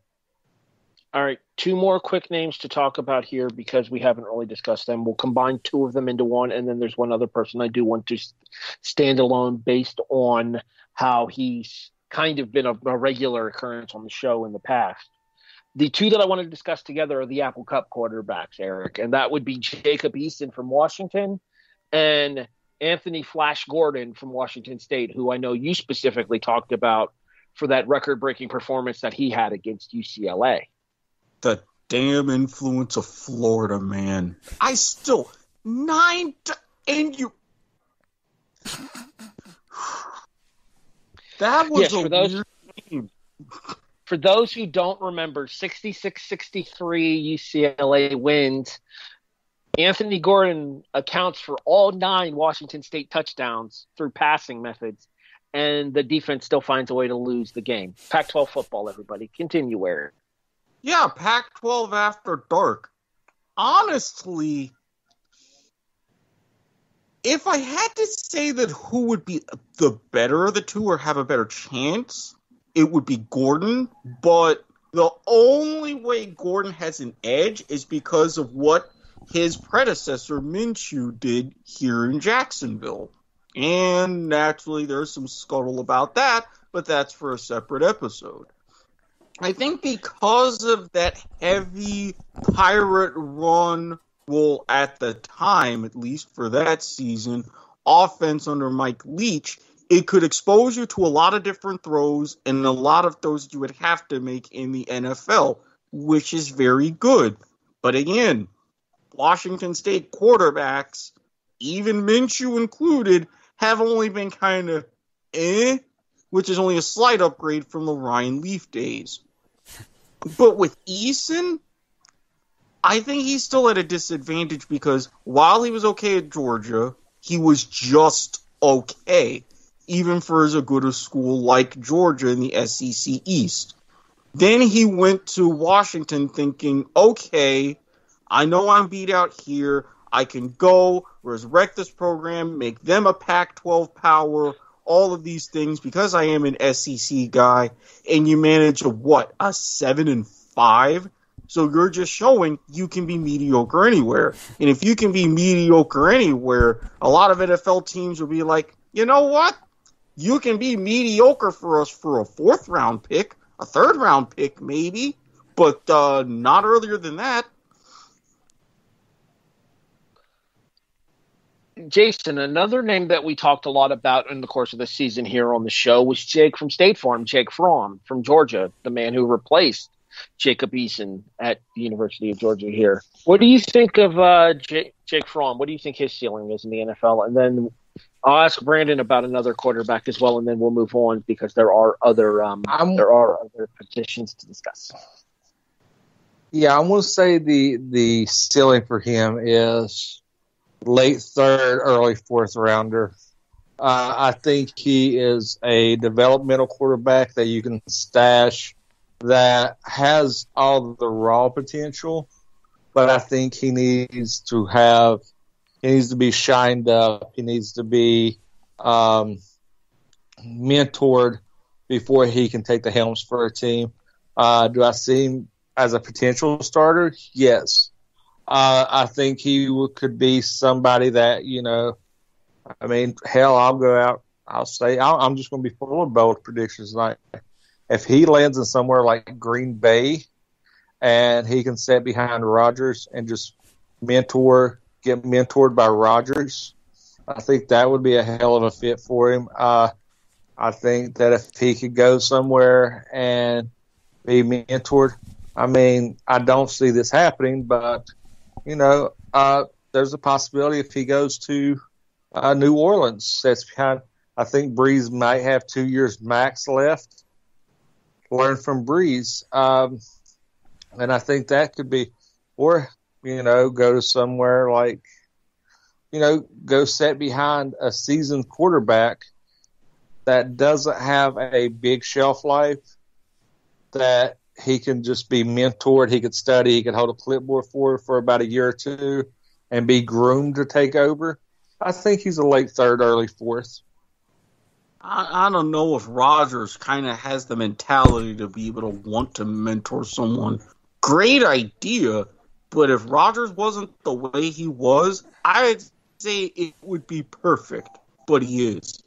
All right, two more quick names to talk about here because we haven't really discussed them. We'll combine two of them into one, and then there's one other person I do want to stand alone based on how he's kind of been a regular occurrence on the show in the past. The two that I want to discuss together are the Apple Cup quarterbacks, Erik, and that would be Jacob Eason from Washington and Anthony Flash Gordon from Washington State, who I know you specifically talked about for that record-breaking performance that he had against UCLA. The damn influence of Florida, man. I still and you. That was a weird game. For those who don't remember, 66-63 UCLA wins. Anthony Gordon accounts for all 9 Washington State touchdowns through passing methods, and the defense still finds a way to lose the game. Pac-12 football, everybody. Continue, Erik. Yeah, Pac-12 after dark. Honestly, if I had to say that who would be the better of the two or have a better chance, it would be Gordon. But the only way Gordon has an edge is because of what his predecessor, Minshew, did here in Jacksonville. And naturally, there's some scuttle about that, but that's for a separate episode. I think because of that heavy pirate run, well, at the time, at least for that season, offense under Mike Leach, it could expose you to a lot of different throws and a lot of throws you would have to make in the NFL, which is very good. But again, Washington State quarterbacks, even Minshew included, have only been kind of which is only a slight upgrade from the Ryan Leaf days. But with Eason, I think he's still at a disadvantage because while he was okay at Georgia, he was just okay, even for as good a school like Georgia in the SEC East. Then he went to Washington thinking, okay, I know I'm beat out here. I can go resurrect this program, make them a Pac-12 power, all of these things because I am an SEC guy, and you manage a 7-5? So you're just showing you can be mediocre anywhere. And if you can be mediocre anywhere, a lot of NFL teams will be like, you know what? You can be mediocre for us for a 4th-round pick, a 3rd-round pick maybe, but not earlier than that. Jason, another name that we talked a lot about in the course of the season here on the show was Jake from State Farm, Jake Fromm from Georgia, the man who replaced Jacob Eason at the University of Georgia here. What do you think of Jake Fromm? What do you think his ceiling is in the NFL? And then I'll ask Brandon about another quarterback as well, and then we'll move on because there are other positions to discuss. Yeah, I want to say the ceiling for him is late 3rd, early 4th rounder. I think he is a developmental quarterback that you can stash that has all the raw potential, but I think he needs to be shined up. He needs to be mentored before he can take the helms for a team. Do I see him as a potential starter? Yes. I think he could be somebody that, I'll go out. I'll say I'm just going to be full of bold predictions tonight. If he lands in somewhere like Green Bay and he can sit behind Rodgers and just get mentored by Rodgers. I think that would be a hell of a fit for him. I think that if he could go somewhere and be mentored, I mean, I don't see this happening, but, there's a possibility if he goes to New Orleans. I think Breeze might have 2 years max left. Learn from Breeze. And I think that could be, or, go to somewhere like, go sit behind a seasoned quarterback that doesn't have a big shelf life, that he can just be mentored. He could study. He could hold a clipboard for about a year or two and be groomed to take over. I think he's a late third, early fourth. I don't know if Rodgers kind of has the mentality to be able to want to mentor someone. Great idea, but if Rodgers wasn't the way he was, I'd say it would be perfect, but he is.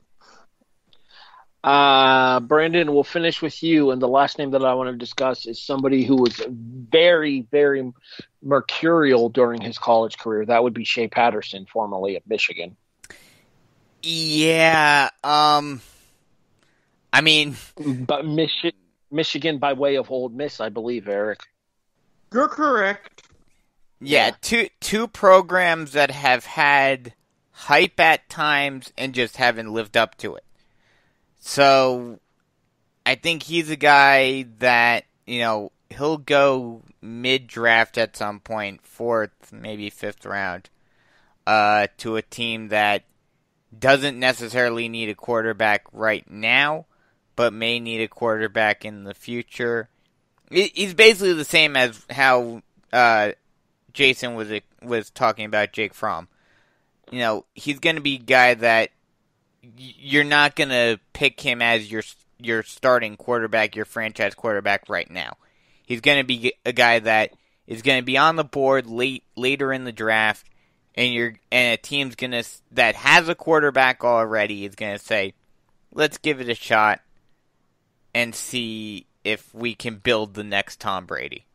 Brandon, we'll finish with you, and the last name that I want to discuss is somebody who was very, very mercurial during his college career. That would be Shea Patterson, formerly at Michigan. Yeah, I mean... But Michigan by way of Old Miss, I believe, Erik. You're correct. Yeah, two programs that have had hype at times and just haven't lived up to it. So, I think he's a guy that, he'll go mid-draft at some point, 4th, maybe 5th round, to a team that doesn't necessarily need a quarterback right now, but may need a quarterback in the future. He's basically the same as how Jason was talking about Jake Fromm. He's going to be a guy that you're not going to pick him as your starting quarterback, your franchise quarterback right now. He's going to be a guy that is going to be on the board later in the draft, and a team's that has a quarterback already is going to say, let's give it a shot and see if we can build the next Tom Brady.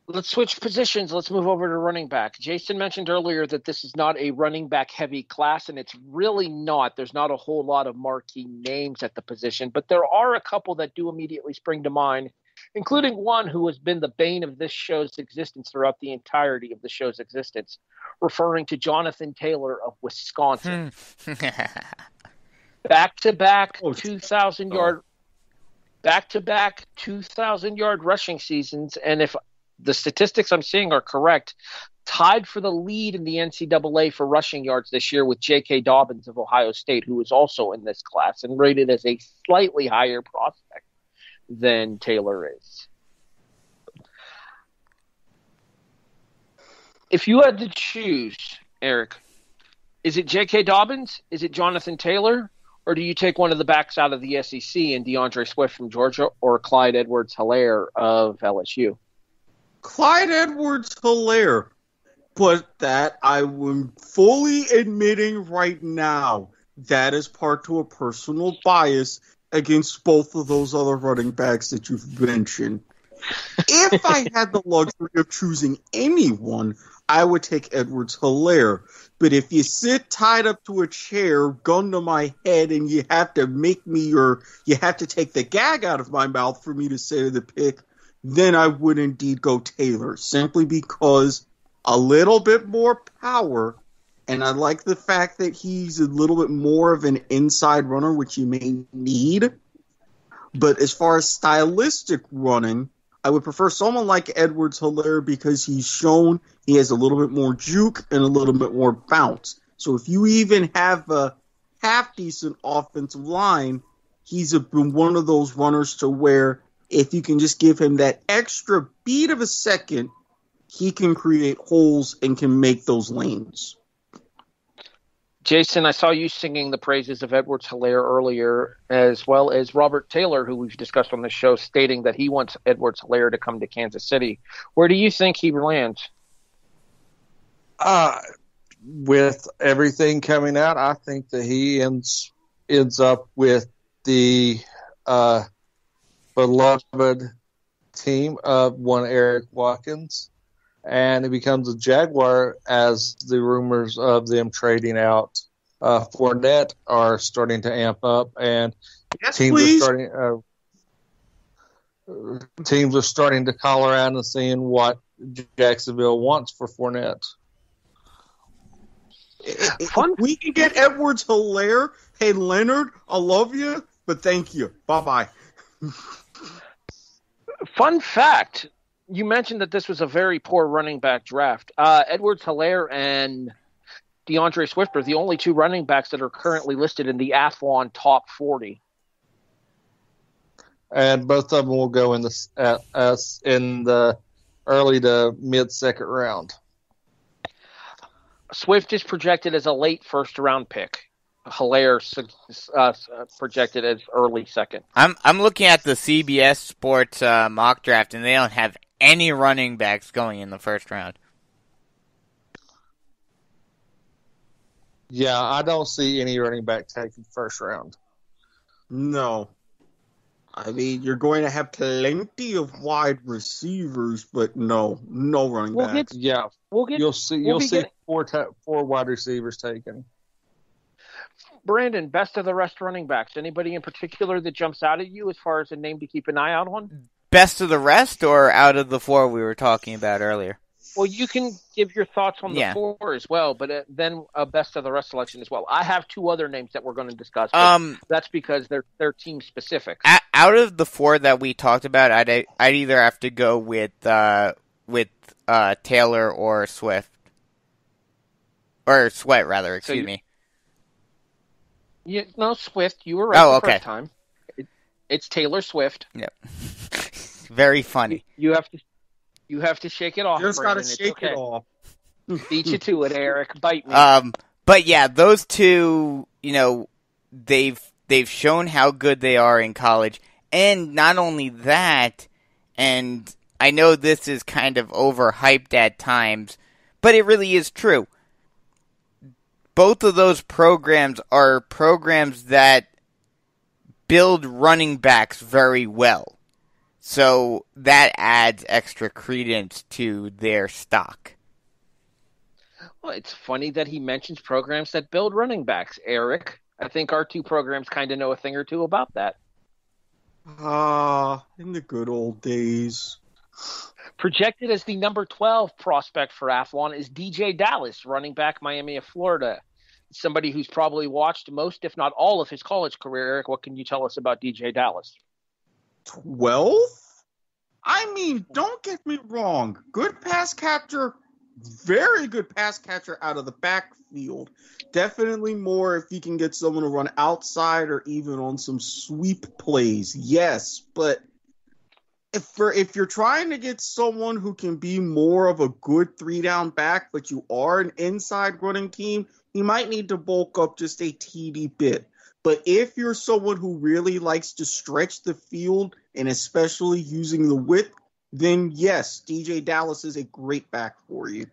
Let's switch positions. Let's move over to running back. Jason mentioned earlier that this is not a running back heavy class, and it's really not. There's not a whole lot of marquee names at the position, but there are a couple that do immediately spring to mind, including one who has been the bane of this show's existence throughout the entirety of the show's existence, referring to Jonathan Taylor of Wisconsin. Back-to-back 2,000-yard rushing seasons, and if the statistics I'm seeing are correct, tied for the lead in the NCAA for rushing yards this year with J.K. Dobbins of Ohio State, who is also in this class and rated as a slightly higher prospect than Taylor is. If you had to choose, Erik, is it J.K. Dobbins? Is it Jonathan Taylor? Or do you take one of the backs out of the SEC and DeAndre Swift from Georgia or Clyde Edwards-Helaire of LSU? Clyde Edwards-Helaire, but that I'm fully admitting right now that is part to a personal bias against both of those other running backs that you've mentioned. If I had the luxury of choosing anyone, I would take Edwards-Helaire. But if you sit tied up to a chair, gun to my head, and you have to you have to take the gag out of my mouth for me to say the pick, then I would indeed go Taylor, simply because a little bit more power, and I like the fact that he's a little bit more of an inside runner, which you may need. But as far as stylistic running, I would prefer someone like Edwards-Helaire because he's shown he has a little bit more juke and a little bit more bounce. So if you even have a half-decent offensive line, he's been one of those runners to where if you can just give him that extra beat of a second, he can create holes and can make those lanes. Jason, I saw you singing the praises of Edwards-Helaire earlier, as well as Robert Taylor, who we've discussed on the show, stating that he wants Edwards-Helaire to come to Kansas City. Where do you think he lands? With everything coming out, I think that he ends up with the beloved team of one Erik Watkins, and he becomes a Jaguar as the rumors of them trading out Fournette are starting to amp up, and Yes, teams please. are starting to call around and seeing what Jacksonville wants for Fournette. If we can get Edwards-Helaire, hey, Leonard, I love you, but thank you. Bye-bye. Fun fact, you mentioned that this was a very poor running back draft. Edwards-Helaire and DeAndre Swift are the only two running backs that are currently listed in the Athlon top 40. And both of them will go in the early to mid-second round. Swift is projected as a late first-round pick. Helaire projected as early second. I'm looking at the CBS Sports mock draft, and they don't have any running backs going in the first round. Yeah, I don't see any running back taken first round. No. I mean, you're going to have plenty of wide receivers, but no running backs. You'll see four wide receivers taken. Brandon, best of the rest running backs. Anybody in particular that jumps out at you as far as a name to keep an eye out on? Best of the rest, or out of the four we were talking about earlier? Well, you can give your thoughts on the four as well, but then a best of the rest selection as well. I have two other names that we're going to discuss. That's because they're team specific. Out of the four that we talked about, I'd either have to go with Taylor or Swift, or Sweat rather. Excuse me. Swift. You were right the first time. It's Taylor Swift. Yep. Very funny. You have to shake it off. Just got to shake it off. Beat you to it, Erik. Bite me. But yeah, those two, they've shown how good they are in college, and not only that, and I know this is kind of overhyped at times, but it really is true. Both of those programs are programs that build running backs very well. So that adds extra credence to their stock. Well, it's funny that he mentions programs that build running backs, Erik. I think our two programs kind of know a thing or two about that. In the good old days. Projected as the number 12 prospect for Athlon is DJ Dallas, running back Miami of Florida. Somebody who's probably watched most, if not all, of his college career. Erik, what can you tell us about DJ Dallas? 12? I mean, don't get me wrong. Good pass catcher, very good pass catcher out of the backfield. Definitely more if you can get someone to run outside or even on some sweep plays. Yes, but if you're trying to get someone who can be more of a good 3-down back, but you are an inside running team, you might need to bulk up just a teeny bit. But if you're someone who really likes to stretch the field, and especially using the width, then yes, DJ Dallas is a great back for you.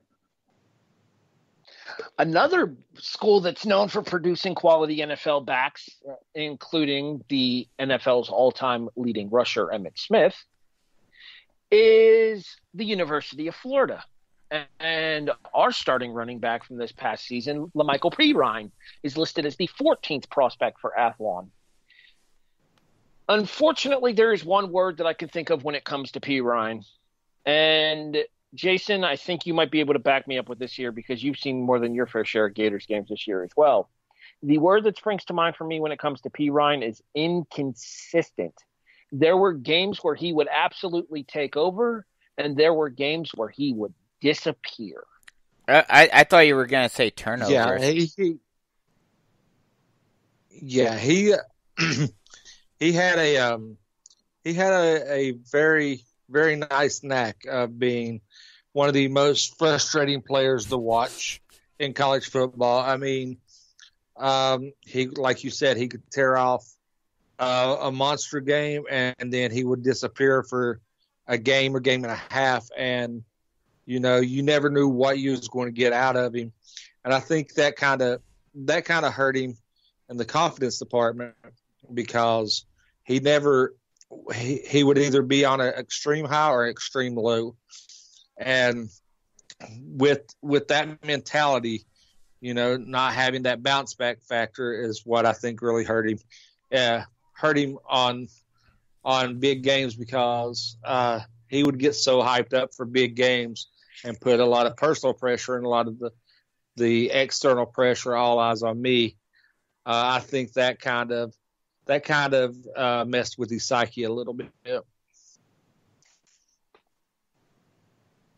Another school that's known for producing quality NFL backs, including the NFL's all-time leading rusher, Emmitt Smith, is the University of Florida. And our starting running back from this past season, Lamichael Pirine, is listed as the 14th prospect for Athlon. Unfortunately, there is one word that I can think of when it comes to Pirine. And Jason, I think you might be able to back me up with this year because you've seen more than your fair share of Gators games this year as well. The word that springs to mind for me when it comes to Pirine is inconsistent. There were games where he would absolutely take over, and there were games where he would disappear. I thought you were going to say turnovers. He had a very, very nice knack of being one of the most frustrating players to watch in college football. I mean, he, like you said, he could tear off a monster game, and then he would disappear for a game or game and a half, and you never knew what you was going to get out of him. And I think that kind of hurt him in the confidence department because he never he would either be on an extreme high or extreme low. And with that mentality, not having that bounce back factor is what I think really hurt him. Hurt him on big games because he would get so hyped up for big games and put a lot of personal pressure and a lot of the external pressure, all eyes on me. I think that kind of messed with his psyche a little bit.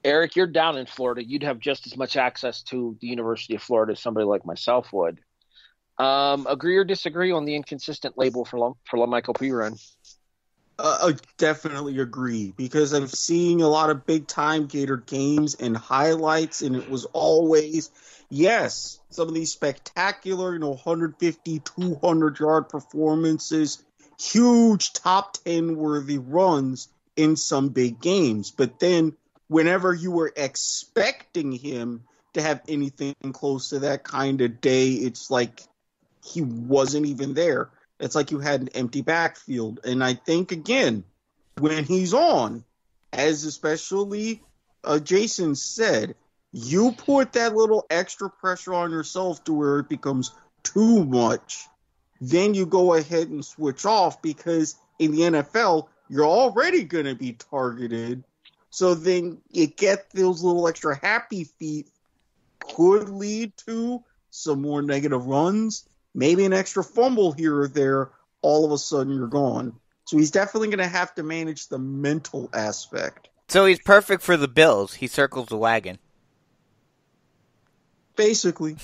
Erik, you're down in Florida. You'd have just as much access to the University of Florida as somebody like myself would. Agree or disagree on the inconsistent label for LaMichael Piran? I definitely agree, because I'm seeing a lot of big-time Gator games and highlights, and it was always, yes, some of these spectacular, 150, 200-yard performances, huge top 10-worthy runs in some big games. But then whenever you were expecting him to have anything close to that kind of day, it's like he wasn't even there. It's like you had an empty backfield. And I think, again, when he's on, as especially Jason said, you put that little extra pressure on yourself to where it becomes too much, then you go ahead and switch off, because in the NFL, you're already going to be targeted. So then you get those little extra happy feet, could lead to some more negative runs, maybe an extra fumble here or there. All of a sudden you're gone. So he's definitely going to have to manage the mental aspect. So he's perfect for the Bills. He circles the wagon. Basically.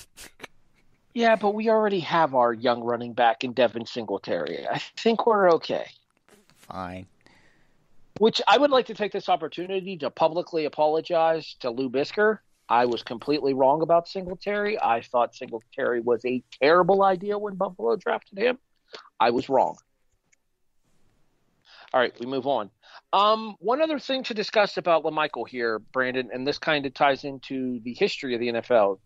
Yeah, but we already have our young running back in Devin Singletary. I think we're okay. Fine. Which I would like to take this opportunity to publicly apologize to Lou Bisker. I was completely wrong about Singletary. I thought Singletary was a terrible idea when Buffalo drafted him. I was wrong. All right, we move on. One other thing to discuss about LaMichael here, Brandon, and this kind of ties into the history of the NFL.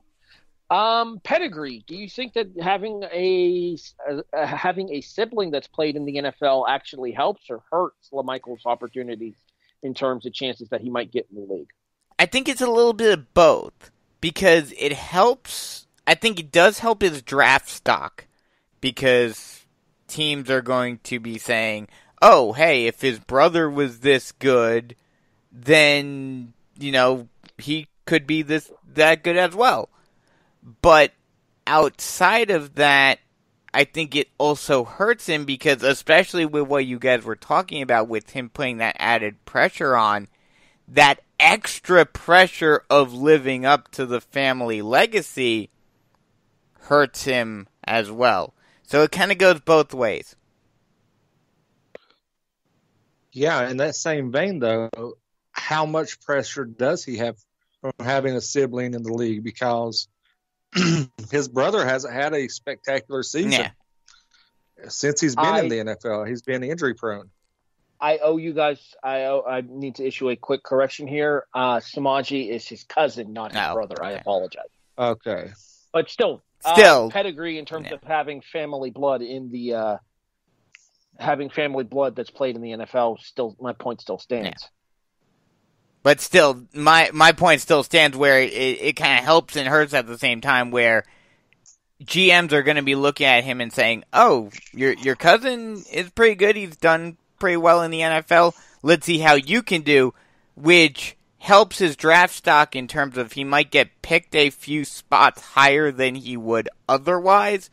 Pedigree. Do you think that having a sibling that's played in the NFL actually helps or hurts LaMichael's opportunities in terms of chances that he might get in the league? I think it's a little bit of both, because it helps. I think it does help his draft stock, because teams are going to be saying, oh, hey, if his brother was this good, then, he could be that good as well. But outside of that, I think it also hurts him, because especially with what you guys were talking about with him putting that added pressure on, that extra pressure of living up to the family legacy hurts him as well. So it kind of goes both ways. Yeah, in that same vein, though, how much pressure does he have from having a sibling in the league? Because his brother hasn't had a spectacular season since he's been in the NFL. He's been injury prone. I owe you guys. I need to issue a quick correction here. Samaji is his cousin, not his brother. I apologize. Okay, but still pedigree in terms of having family blood in the having family blood that's played in the NFL. Still, my point still stands. Yeah. But still, my point still stands, where it kind of helps and hurts at the same time, where GMs are going to be looking at him and saying, oh, your cousin is pretty good. He's done pretty well in the NFL. Let's see how you can do, which helps his draft stock in terms of he might get picked a few spots higher than he would otherwise,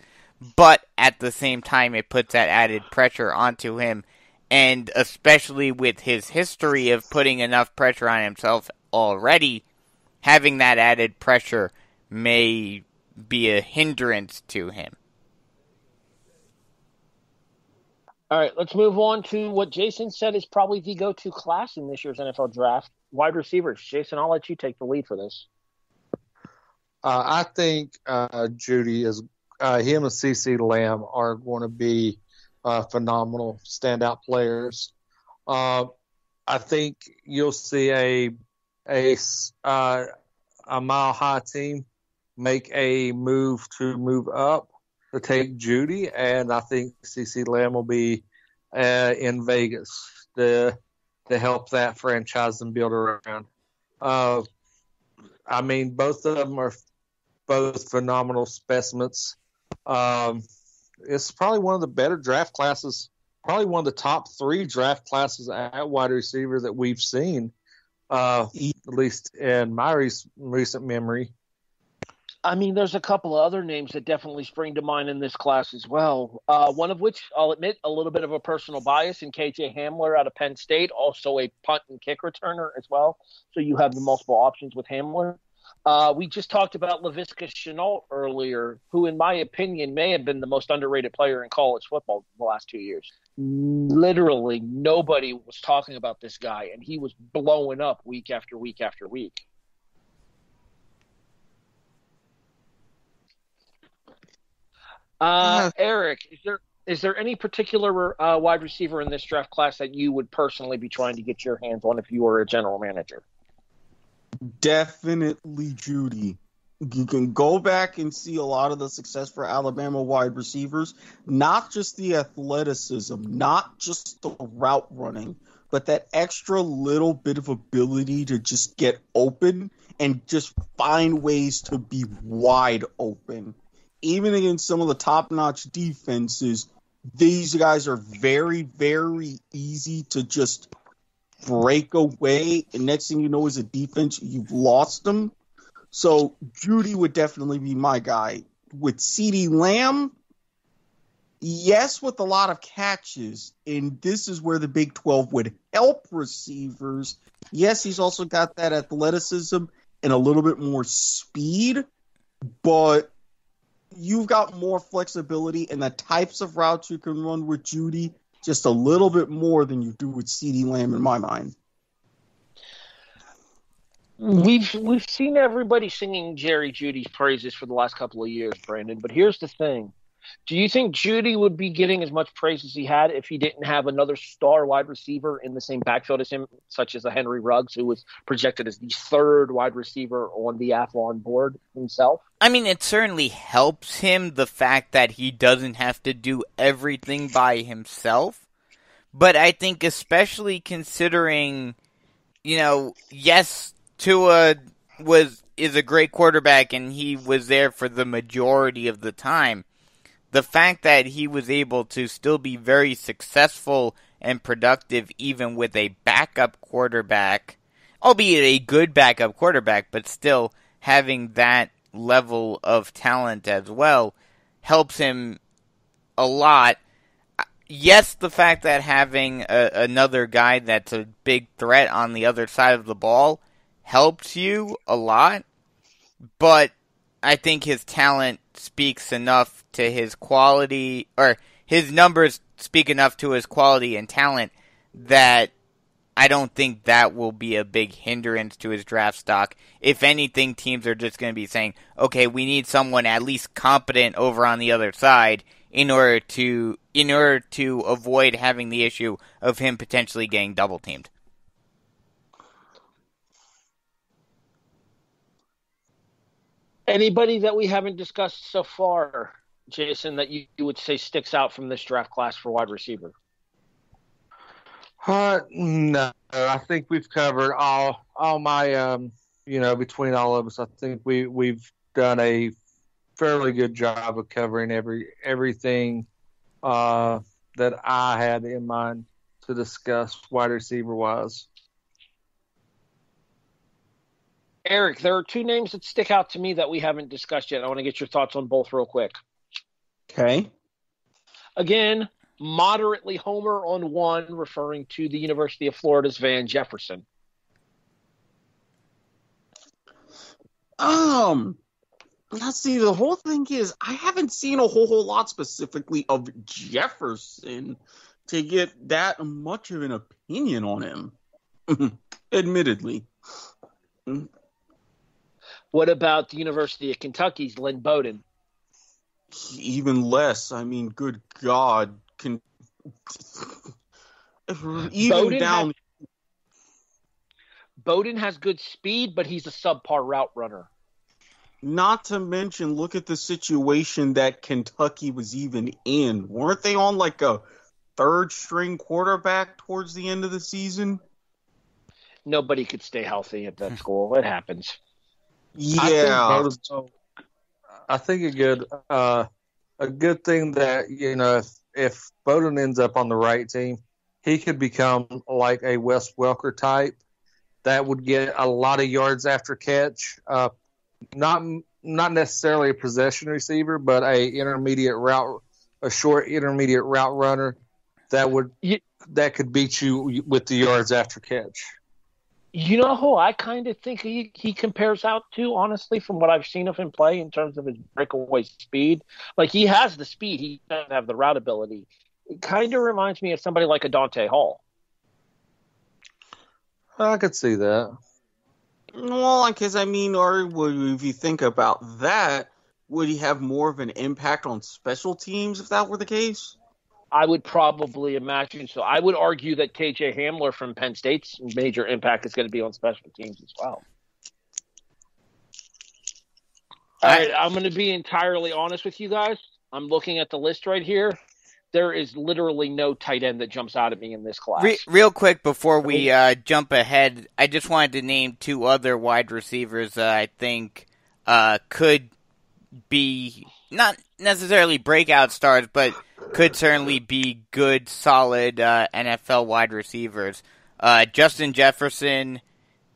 but at the same time it puts that added pressure onto him, and especially with his history of putting enough pressure on himself already, having that added pressure may be a hindrance to him. All right, let's move on to what Jason said is probably the go-to class in this year's NFL draft, wide receivers. Jason, I'll let you take the lead for this. I think Judy is him and CeCe Lamb are going to be phenomenal standout players. I think you'll see a Mile High team make a move up to take Judy, and I think CeCe Lamb will be in Vegas to help that franchise and build around. I mean, both of them are both phenomenal specimens. It's probably one of the better draft classes, probably one of the top 3 draft classes at wide receiver that we've seen, at least in my recent memory. I mean, there's a couple of other names that definitely spring to mind in this class as well. One of which, I'll admit, a little bit of a personal bias in KJ Hamler out of Penn State, also a punt and kick returner as well. So you have the multiple options with Hamler. We just talked about Laviska Shenault earlier, who, in my opinion, may have been the most underrated player in college football the last 2 years. Literally nobody was talking about this guy, and he was blowing up week after week after week. Erik, is there any particular wide receiver in this draft class that you would personally be trying to get your hands on if you were a general manager? Definitely Judy. You can go back and see a lot of the success for Alabama wide receivers, not just the athleticism, not just the route running, but that extra little bit of ability to just get open and just find ways to be wide open. Even against some of the top-notch defenses, these guys are very, very easy to just break away, and next thing you know as a defense, you've lost them. So Judy would definitely be my guy. With CeeDee Lamb, yes, with a lot of catches, and this is where the Big 12 would help receivers. Yes, he's also got that athleticism and a little bit more speed, but you've got more flexibility in the types of routes you can run with Judy, just a little bit more than you do with CeeDee Lamb in my mind. We've seen everybody singing Jerry Jeudy's praises for the last couple of years, Brandon, but here's the thing. Do you think Jeudy would be getting as much praise as he had if he didn't have another star wide receiver in the same backfield as him, such as a Henry Ruggs, who was projected as the 3rd wide receiver on the Athlon board himself? I mean, it certainly helps him, the fact that he doesn't have to do everything by himself. But I think especially considering, yes, Tua is a great quarterback and he was there for the majority of the time. The fact that he was able to still be very successful and productive even with a backup quarterback, albeit a good backup quarterback, but still having that level of talent as well, helps him a lot. Yes, the fact that having another guy that's a big threat on the other side of the ball helps you a lot, but I think his talent speaks enough to his quality, or his numbers speak enough to his quality and talent that I don't think that will be a big hindrance to his draft stock. If anything, teams are just going to be saying, okay, we need someone at least competent over on the other side in order to avoid having the issue of him potentially getting double teamed. Anybody that we haven't discussed so far, Jason, that you would say sticks out from this draft class for wide receiver? No, I think we've covered all my, between all of us. I think we've done a fairly good job of covering everything that I had in mind to discuss wide receiver wise. Erik, there are 2 names that stick out to me that we haven't discussed yet. I want to get your thoughts on both real quick. Okay. Again, moderately homer on one, referring to the University of Florida's Van Jefferson. Let's see, the whole thing is I haven't seen a whole lot specifically of Jefferson to get that much of an opinion on him. Admittedly. What about the University of Kentucky's Lynn Bowden? Even less. I mean, good God. Bowden has good speed, but he's a subpar route runner. Not to mention, look at the situation that Kentucky was even in. Weren't they on like a third-string quarterback towards the end of the season. Nobody could stay healthy at that school. It happens. Yeah. I think a good thing that, if Bowden ends up on the right team, he could become like a Wes Welker type that would get a lot of yards after catch. Not necessarily a possession receiver, but a short intermediate route runner that could beat you with the yards after catch. You know who I kind of think he compares out to, honestly, from what I've seen of him play in terms of his breakaway speed? Like, he has the speed. He doesn't have the route ability. It kind of reminds me of somebody like a Dante Hall. I could see that. Well, because, if you think about that, would he have more of an impact on special teams if that were the case? I would probably imagine so. I would argue that KJ Hamler from Penn State's major impact is going to be on special teams as well. All right, I'm going to be entirely honest with you guys. I'm looking at the list right here. There is literally no tight end that jumps out at me in this class. Real quick before we jump ahead, I just wanted to name two other wide receivers that I think could be not necessarily breakout stars, but could certainly be good, solid NFL wide receivers. Justin Jefferson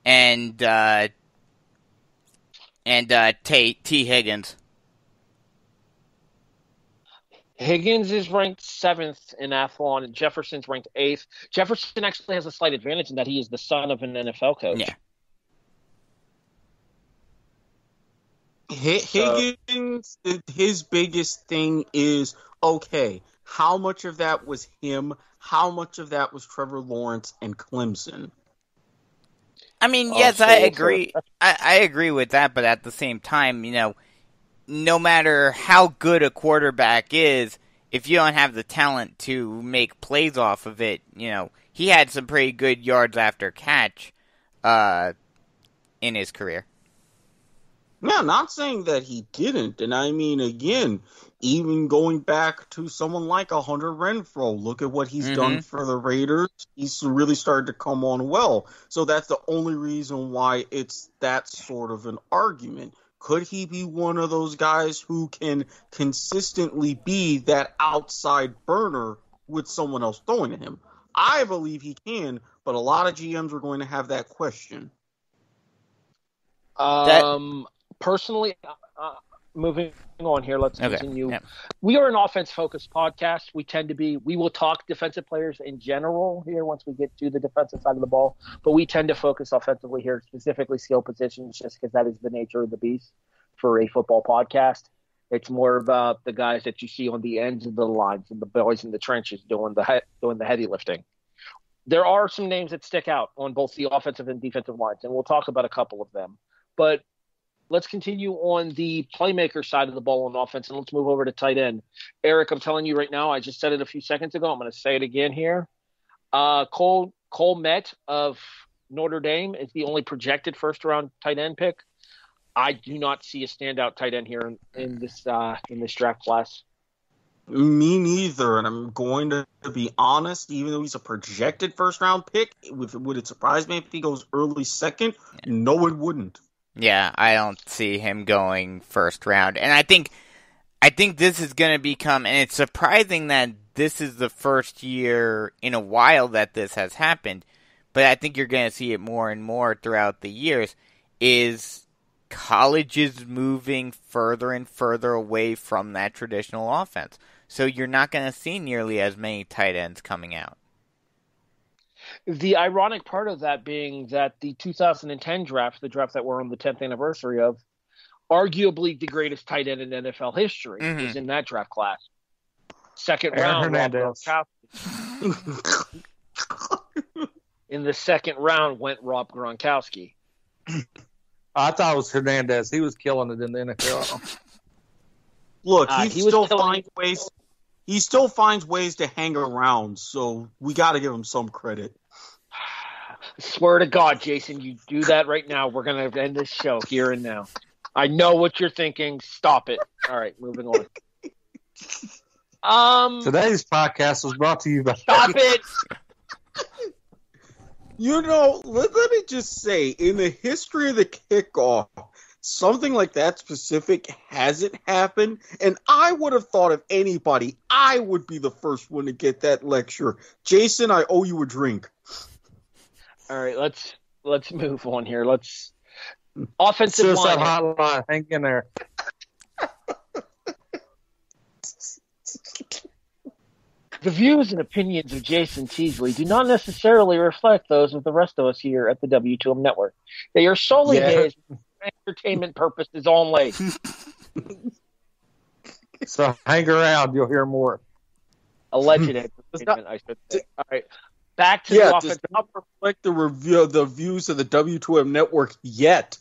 and T. Higgins. Higgins is ranked 7th in Athlon, and Jefferson's ranked 8th. Jefferson actually has a slight advantage in that he is the son of an NFL coach. Yeah. Higgins, his biggest thing is, okay, how much of that was him? How much of that was Trevor Lawrence and Clemson? Yes, I agree. I agree with that, but at the same time, no matter how good a quarterback is, if you don't have the talent to make plays off of it, he had some pretty good yards after catch in his career. Yeah, not saying that he didn't. And again, even going back to someone like a Hunter Renfrow, look at what he's done for the Raiders. He's really started to come on well. So that's the only reason why it's that sort of an argument. Could he be one of those guys who can consistently be that outside burner with someone else throwing at him? I believe he can, but a lot of GMs are going to have that question. Personally, moving on here, let's continue. Yeah. We are an offense-focused podcast. We will talk defensive players in general here once we get to the defensive side of the ball, but we tend to focus offensively here, specifically skill positions, just because that is the nature of the beast for a football podcast. It's more about the guys that you see on the ends of the lines and the boys in the trenches doing the heavy lifting. There are some names that stick out on both the offensive and defensive lines, and we'll talk about a couple of them. But let's continue on the playmaker side of the ball on offense, and let's move over to tight end. Erik, I'm telling you right now, I just said it a few seconds ago. I'm going to say it again here. Cole Met of Notre Dame is the only projected first-round tight end pick. I do not see a standout tight end here in this draft class. Me neither, and I'm going to be honest. Even though he's a projected first-round pick, would it surprise me if he goes early second? Yeah. No, it wouldn't. Yeah, I don't see him going first round. And I think this is going to become, and it's surprising that this is the first year in a while that this has happened, but I think you're going to see it more and more throughout the years, is colleges moving further and further away from that traditional offense. So you're not going to see nearly as many tight ends coming out. The ironic part of that being that the 2010 draft, the draft that we're on the 10th anniversary of, arguably the greatest tight end in NFL history, is in that draft class. Second round, in the second round went Rob Gronkowski. I thought it was Hernandez. He was killing it in the NFL. Look, he still finds ways to hang around, so we got to give him some credit. I swear to God, Jason, you do that right now, we're going to end this show here and now. I know what you're thinking. Stop it. All right, moving on. Today's podcast was brought to you by. Stop it! Let me just say, in the history of the kickoff, something like that specific hasn't happened, and I would have thought of anybody, I would be the first one to get that lecture. Jason, I owe you a drink. All right, let's move on here. Offensive Suicide line. hotline, hang in there. The views and opinions of Jason Teasley do not necessarily reflect those of the rest of us here at the W2M Network. They are solely his for entertainment purposes only. So hang around, you'll hear more. Alleged entertainment, I should say. All right, back to the offensive. Does not reflect the views of the W2M Network yet. ...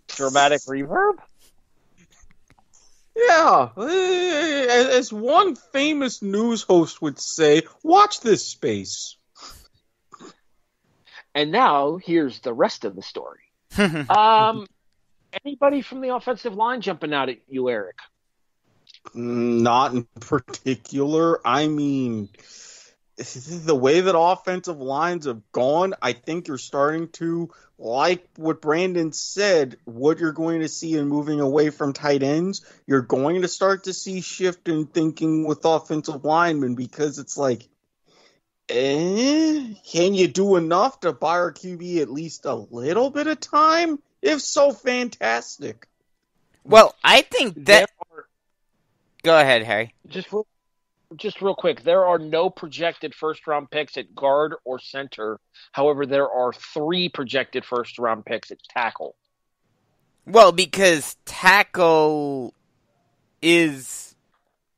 Dramatic reverb? Yeah, as one famous news host would say, watch this space. And now, here's the rest of the story. Anybody from the offensive line jumping out at you, Erik? Not in particular. I mean, the way that offensive lines have gone, I think you're starting to, like what Brandon said, what you're going to see in moving away from tight ends, you're going to start to see shift in thinking with offensive linemen, because it's like, can you do enough to buy our QB at least a little bit of time? If so, fantastic. Well, I think that... Go ahead, Harry. Just real quick, there are no projected first-round picks at guard or center. However, there are 3 projected first-round picks at tackle. Well, because tackle is...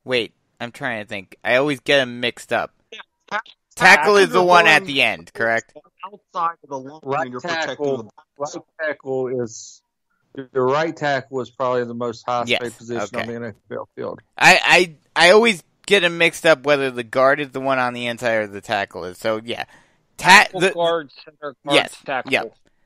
Wait, I'm trying to think. I always get them mixed up. Yeah, tackle is the one at the end, correct? Outside of the line, Right you're tackle is... The right tackle is probably the most high-paid position on the NFL field. I always get them mixed up whether the guard is the one on the inside or the tackle is. So, yeah. Guard, center, guard, tackle. Yeah.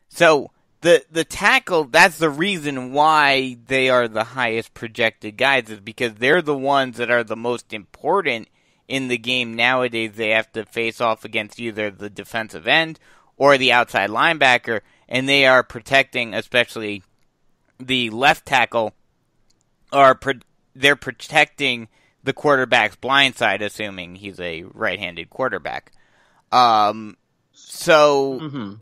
So, the tackle, that's the reason why they are the highest projected guys, is because they're the ones that are the most important in the game nowadays. They have to face off against either the defensive end or the outside linebacker, and they are protecting, especially the left tackle, they're protecting the quarterback's blind side, assuming he's a right-handed quarterback. So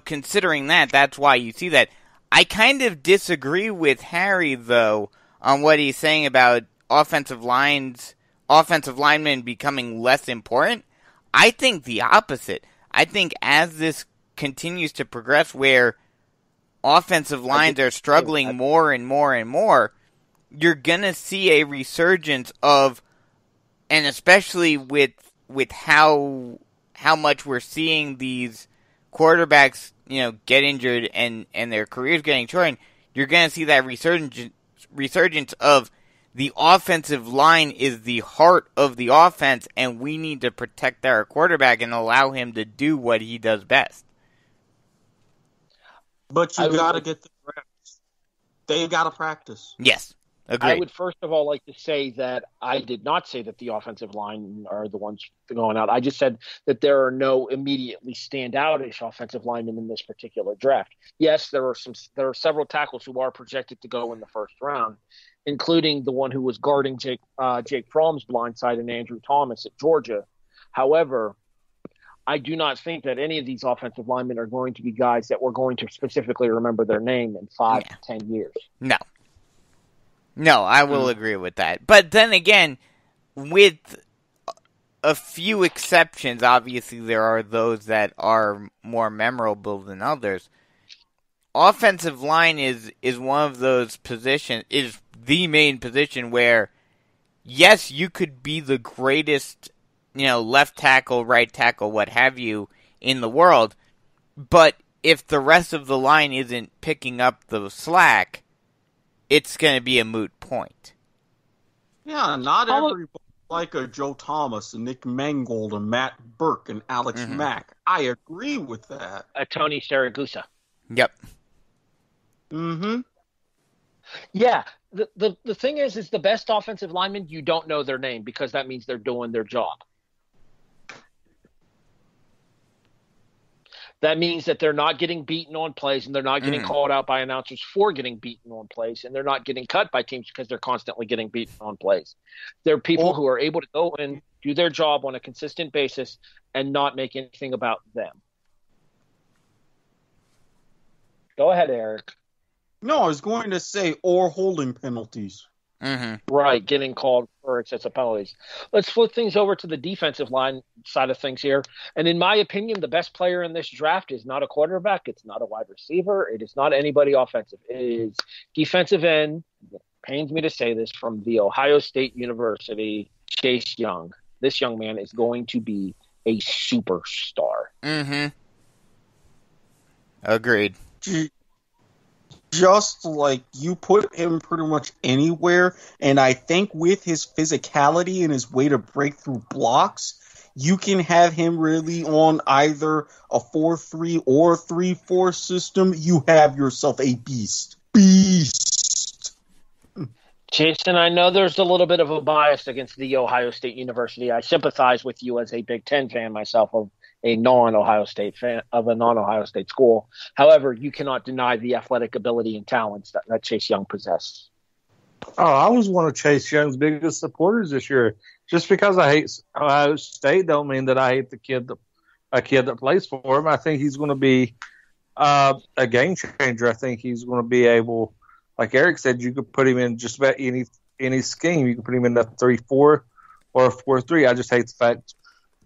considering that, that's why you see that. I kind of disagree with Harry, though, on what he's saying about offensive linemen becoming less important. I think the opposite. I think as this continues to progress, where offensive lines are struggling more and more and more, you're going to see a resurgence of, and especially with how much we're seeing these quarterbacks, get injured and their careers getting shortened, you're going to see that resurgence of the offensive line is the heart of the offense, and we need to protect our quarterback and allow him to do what he does best. But you got to get the reps. They got to practice. Yes, agreed. I would first of all like to say that I did not say that the offensive line are the ones going out. I just said that there are no immediately standout-ish offensive linemen in this particular draft. Yes, there are several tackles who are projected to go in the first round, including the one who was guarding Jake Fromm's blind side and Andrew Thomas at Georgia. However, I do not think that any of these offensive linemen are going to be guys that we're going to specifically remember their name in 5 to 10 years. No, I will agree with that. But then again, with a few exceptions, obviously there are those that are more memorable than others. Offensive line is one of those positions, is the main position where, yes, you could be the greatest, left tackle, right tackle, what have you, in the world, but if the rest of the line isn't picking up the slack, it's going to be a moot point. Yeah, not everybody like a Joe Thomas and Nick Mangold and Matt Burke and Alex Mack. I agree with that. Tony Saragusa. Yep. Mm-hmm. Yeah, the thing is the best offensive lineman, you don't know their name because that means they're doing their job. That means that they're not getting beaten on plays and they're not getting called out by announcers for getting beaten on plays, and they're not getting cut by teams because they're constantly getting beaten on plays. They're people who are able to go and do their job on a consistent basis and not make anything about them. Go ahead, Eric. No, I was going to say, or holding penalties. Right, getting called for excessive penalties. Let's flip things over to the defensive line side of things here. And in my opinion, the best player in this draft is not a quarterback. It's not a wide receiver. It is not anybody offensive. It is defensive end. It pains me to say this, from The Ohio State University, Chase Young. This young man is going to be a superstar. Agreed. Just like you put him pretty much anywhere, and I think with his physicality and his way to break through blocks, you can have him really on either a 4-3 or 3-4 system. You have yourself a beast. Jason, I know there's a little bit of a bias against The Ohio State University. I sympathize with you as a Big Ten fan myself of a non-Ohio State fan of a non-Ohio State school. However, you cannot deny the athletic ability and talents that Chase Young possesses. Oh, I was one of Chase Young's biggest supporters this year. Just because I hate Ohio State don't mean that I hate a kid that plays for him. I think he's going to be a game changer. I think he's going to be able, like Erik said, you could put him in just about any scheme. You can put him in a 3-4 or a 4-3. I just hate the fact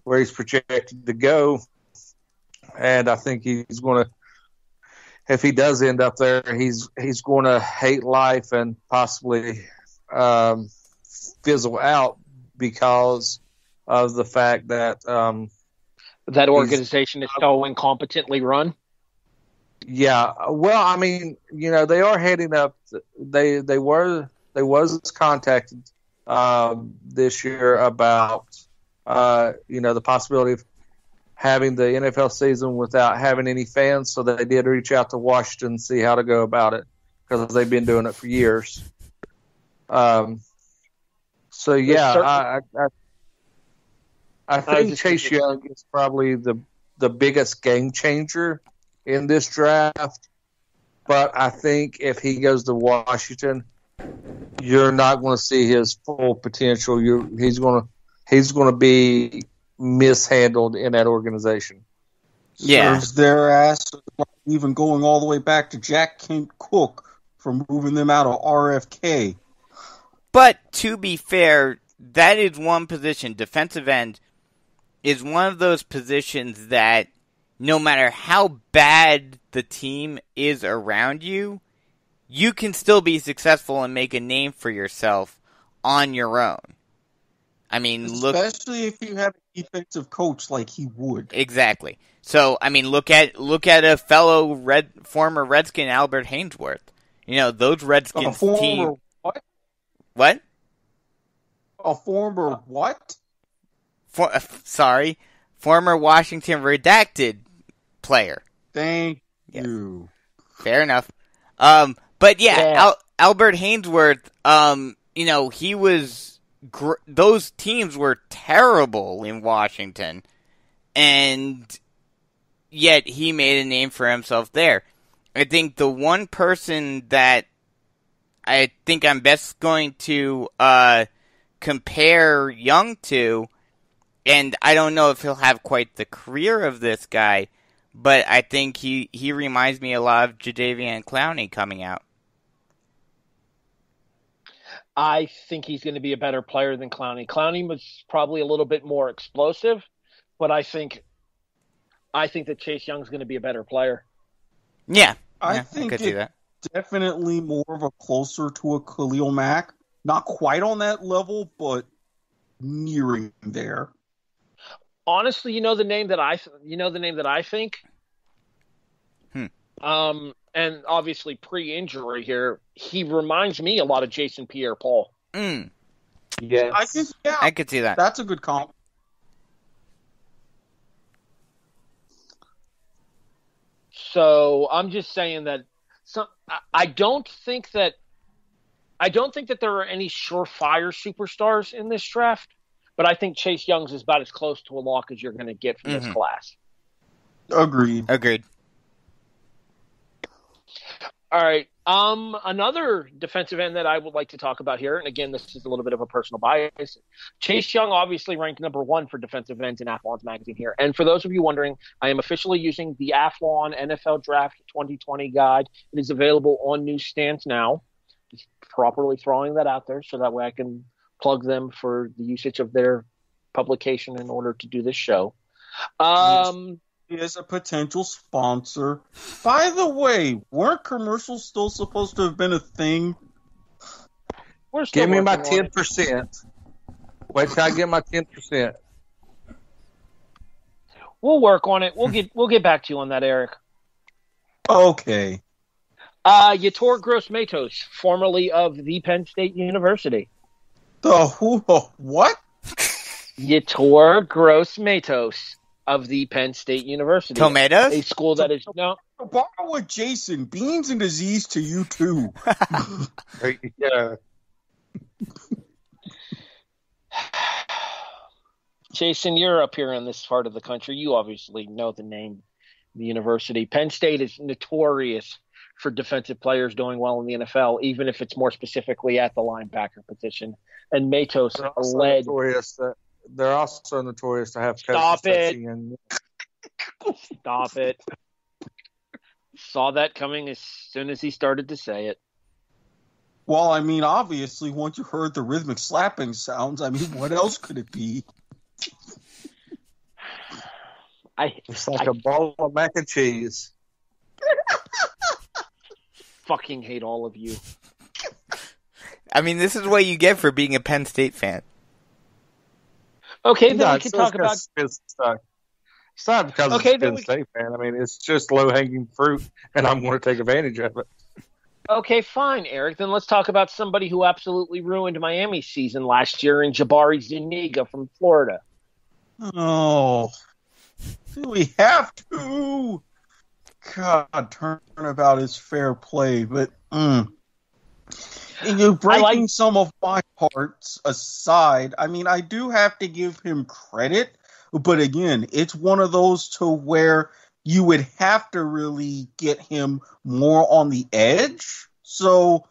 where he's projected to go, and I think he's going to, if he does end up there, he's going to hate life and possibly fizzle out because of the fact that that organization is so incompetently run. Yeah, well, I mean, they are heading up. They was contacted this year about the possibility of having the NFL season without having any fans, so they did reach out to Washington and see how to go about it because they've been doing it for years. So yeah, I think Chase Young is probably the biggest game changer in this draft, but I think if he goes to Washington, you're not going to see his full potential. He's going to be mishandled in that organization. Yeah. Serves their ass, even going all the way back to Jack Kent Cook for moving them out of RFK. But to be fair, that is one position. Defensive end is one of those positions that no matter how bad the team is around you, you can still be successful and make a name for yourself on your own. I mean, especially if you have a defensive coach like he would. Exactly. So, I mean, look at a fellow former Redskin, Albert Hainsworth. Those Redskins team. What? What? A former what? Former Washington redacted player. Thank you. Fair enough. But yeah. Albert Hainsworth. He was. Those teams were terrible in Washington, and yet he made a name for himself there. I think the one person that I think I'm best going to compare Young to, and I don't know if he'll have quite the career of this guy, but I think he reminds me a lot of Jadeveon Clowney coming out. I think he's going to be a better player than Clowney. Clowney was probably a little bit more explosive, but I think that Chase Young's going to be a better player. Yeah, I think I could see that. Definitely more of a closer to a Khalil Mack. Not quite on that level, but nearing there. Honestly, the name that I think. And obviously pre-injury here, he reminds me a lot of Jason Pierre-Paul. Yeah, I could see that. That's a good comp. So I'm just saying that I don't think that I don't think that there are any surefire superstars in this draft, but I think Chase Young's is about as close to a lock as you're going to get from this class. Agreed. All right. Another defensive end that I would like to talk about here, and again, this is a little bit of a personal bias. Chase Young obviously ranked number 1 for defensive ends in Athlon's magazine here. And for those of you wondering, I am officially using the Athlon NFL Draft 2020 guide. It is available on newsstands now. Just properly throwing that out there so that way I can plug them for the usage of their publication in order to do this show. Is a potential sponsor. By the way, weren't commercials still supposed to have been a thing? Give me my 10%. Wait till I get my 10%. We'll work on it. We'll get back to you on that, Erik. Okay. Yetur Gross-Matos, formerly of the Penn State University. What? Yetur Gross-Matos of the Penn State University. Tomatoes? A school that is no. Borrow with Jason. Beans and disease to you too. Yeah. Jason, you're up here in this part of the country. You obviously know the name of the university. Penn State is notorious for defensive players doing well in the NFL, even if it's more specifically at the linebacker position. And Matos led. They're also notorious to have. Stop it. Stop it. Saw that coming as soon as he started to say it. Well, I mean, obviously, once you heard the rhythmic slapping sounds, I mean, what else could it be? It's like a ball of mac and cheese. Fucking hate all of you. I mean, this is what you get for being a Penn State fan. Okay, then we can talk about. It's not because it's Penn State fan. I mean, it's just low-hanging fruit, and I'm going to take advantage of it. Okay, fine, Erik. Then let's talk about somebody who absolutely ruined Miami's season last year in Jabari Zuniga from Florida. Oh, do we have to? God, turnabout is fair play, but you're breaking some of my parts aside. I mean, I do have to give him credit, but again, it's one of those to where you would have to really get him more on the edge. So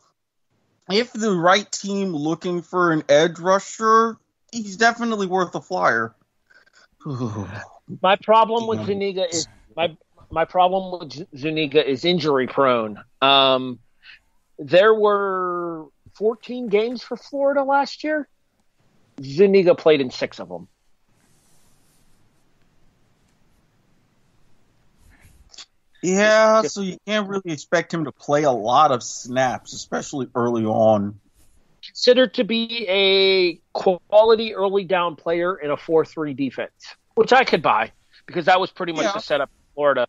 if the right team looking for an edge rusher, he's definitely worth a flyer. My problem with Zuniga is my problem with Zuniga is injury prone. There were 14 games for Florida last year. Zuniga played in 6 of them. Yeah, so you can't really expect him to play a lot of snaps, especially early on. Considered to be a quality early down player in a 4-3 defense, which I could buy because that was pretty much the setup in Florida,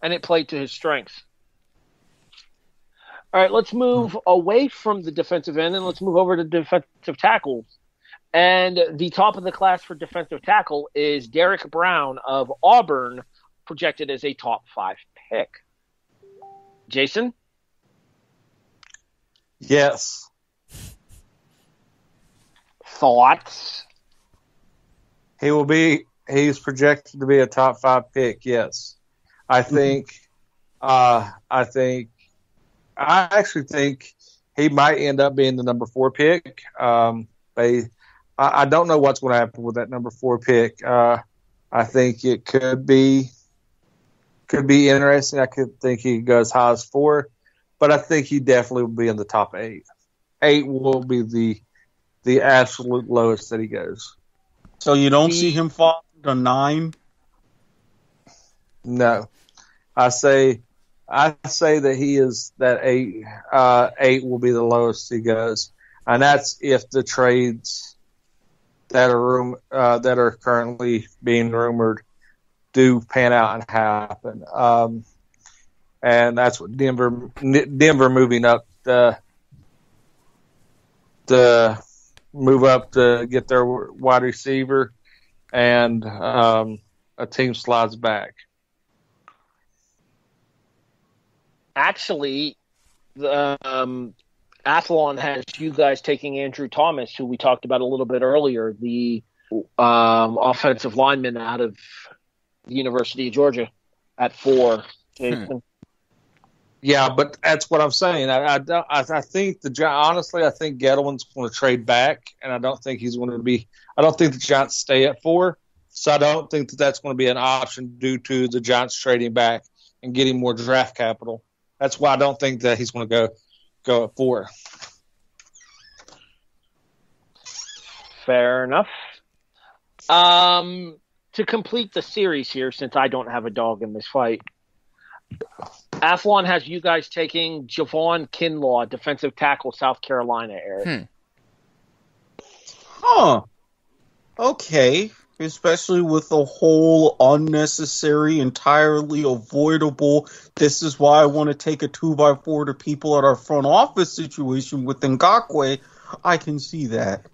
and it played to his strengths. All right, let's move away from the defensive end and let's move over to defensive tackles. And the top of the class for defensive tackle is Derek Brown of Auburn, projected as a top 5 pick. Jason? Yes. Thoughts? He's projected to be a top 5 pick, yes. I actually think he might end up being the number 4 pick. I don't know what's going to happen with that number 4 pick. I think it could be interesting. I could think he goes high as 4, but I think he definitely will be in the top 8. 8 will be the absolute lowest that he goes. So you don't see him fall to 9? No, I say that he is that 8. 8 will be the lowest he goes, and that's if the trades that are currently being rumored do pan out and happen. And that's what Denver moving up to move up to get their wide receiver, and a team slides back. Actually, Athlon has you guys taking Andrew Thomas, who we talked about a little bit earlier, the offensive lineman out of the University of Georgia, at 4. Jason. Yeah, but that's what I'm saying. I think honestly, I think Gettleman's going to trade back, and I don't think he's going to be. I don't think the Giants stay at 4, so I don't think that's going to be an option due to the Giants trading back and getting more draft capital. That's why I don't think that he's going to go at 4. Fair enough. To complete the series here, since I don't have a dog in this fight, Athlon has you guys taking Javon Kinlaw, defensive tackle, South Carolina, Eric. Huh. Okay. Especially with the whole unnecessary, entirely avoidable, this is why I want to take a 2x4 to people at our front office situation with Ngakoue. I can see that.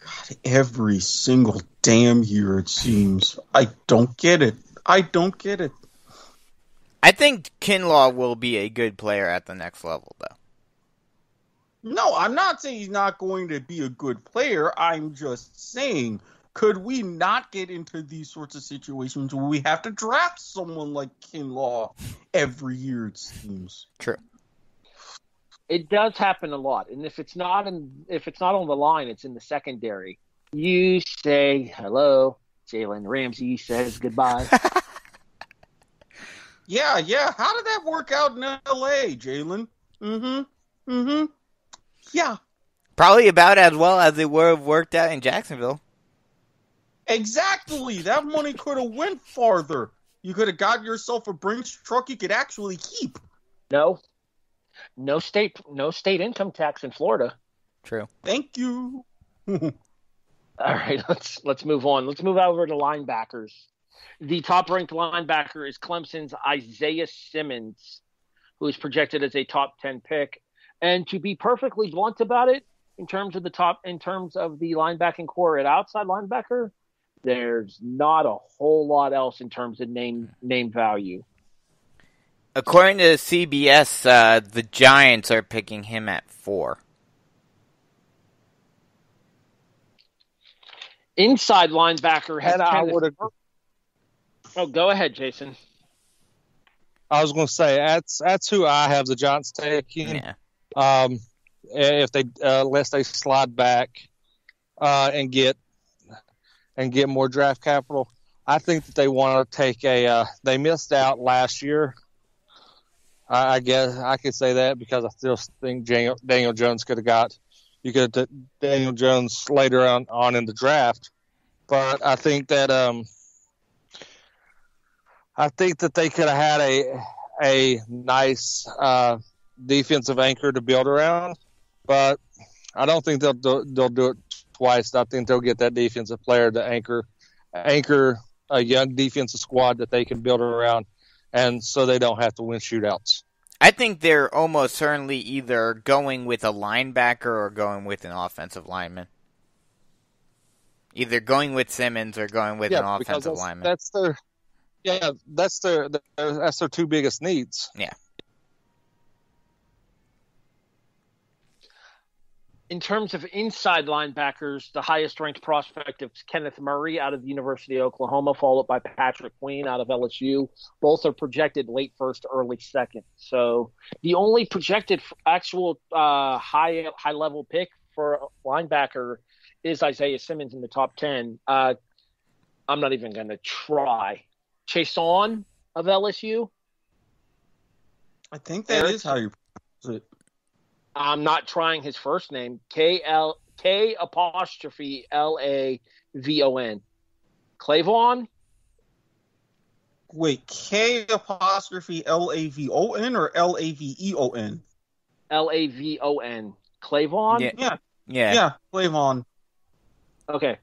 God, every single damn year, it seems. I don't get it. I think Kinlaw will be a good player at the next level, though. No, I'm not saying he's not going to be a good player. I'm just saying, could we not get into these sorts of situations where we have to draft someone like Kinlaw every year, it seems? True. It does happen a lot, and if it's not on the line, it's in the secondary. You say hello, Jalen Ramsey says goodbye. Yeah. How did that work out in L.A., Jalen? Yeah. Probably about as well as it would have worked out in Jacksonville. Exactly. That money could have went farther. You could have got yourself a Brinks truck you could actually keep. No state income tax in Florida. True. Thank you. All right, let's move on. Let's move over to linebackers. The top-ranked linebacker is Clemson's Isaiah Simmons, who is projected as a top 10 pick. And to be perfectly blunt about it, in terms of the linebacking core at outside linebacker, there's not a whole lot else in terms of name value. According to CBS, the Giants are picking him at 4. Inside linebacker has I would agree. Oh, go ahead, Jason. I was going to say that's who I have the Giants taking. Yeah. If they unless they slide back and get more draft capital, I think that they want to take they missed out last year. I guess I could say that because I still think Daniel Jones could have got. You could have Daniel Jones later on in the draft, but I think that they could have had a nice defensive anchor to build around, but I don't think they'll do it twice. I think they'll get that defensive player to anchor a young defensive squad that they can build around, and so they don't have to win shootouts. I think they're almost certainly either going with a linebacker or going with an offensive lineman. Either going with Simmons or going with an offensive lineman. That's their two biggest needs. Yeah. In terms of inside linebackers, the highest-ranked prospect is Kenneth Murray out of the University of Oklahoma, followed by Patrick Queen out of LSU. Both are projected late first, early second. So the only projected actual high-level pick for a linebacker is Isaiah Simmons in the top 10. I'm not even going to try. Chason of LSU? I think that is how you pronounce it. I'm not trying his first name. K-Lavon. Clavon? Wait, K''Lavon or Laveon? Lavon. Clavon? Yeah, Clavon. Okay.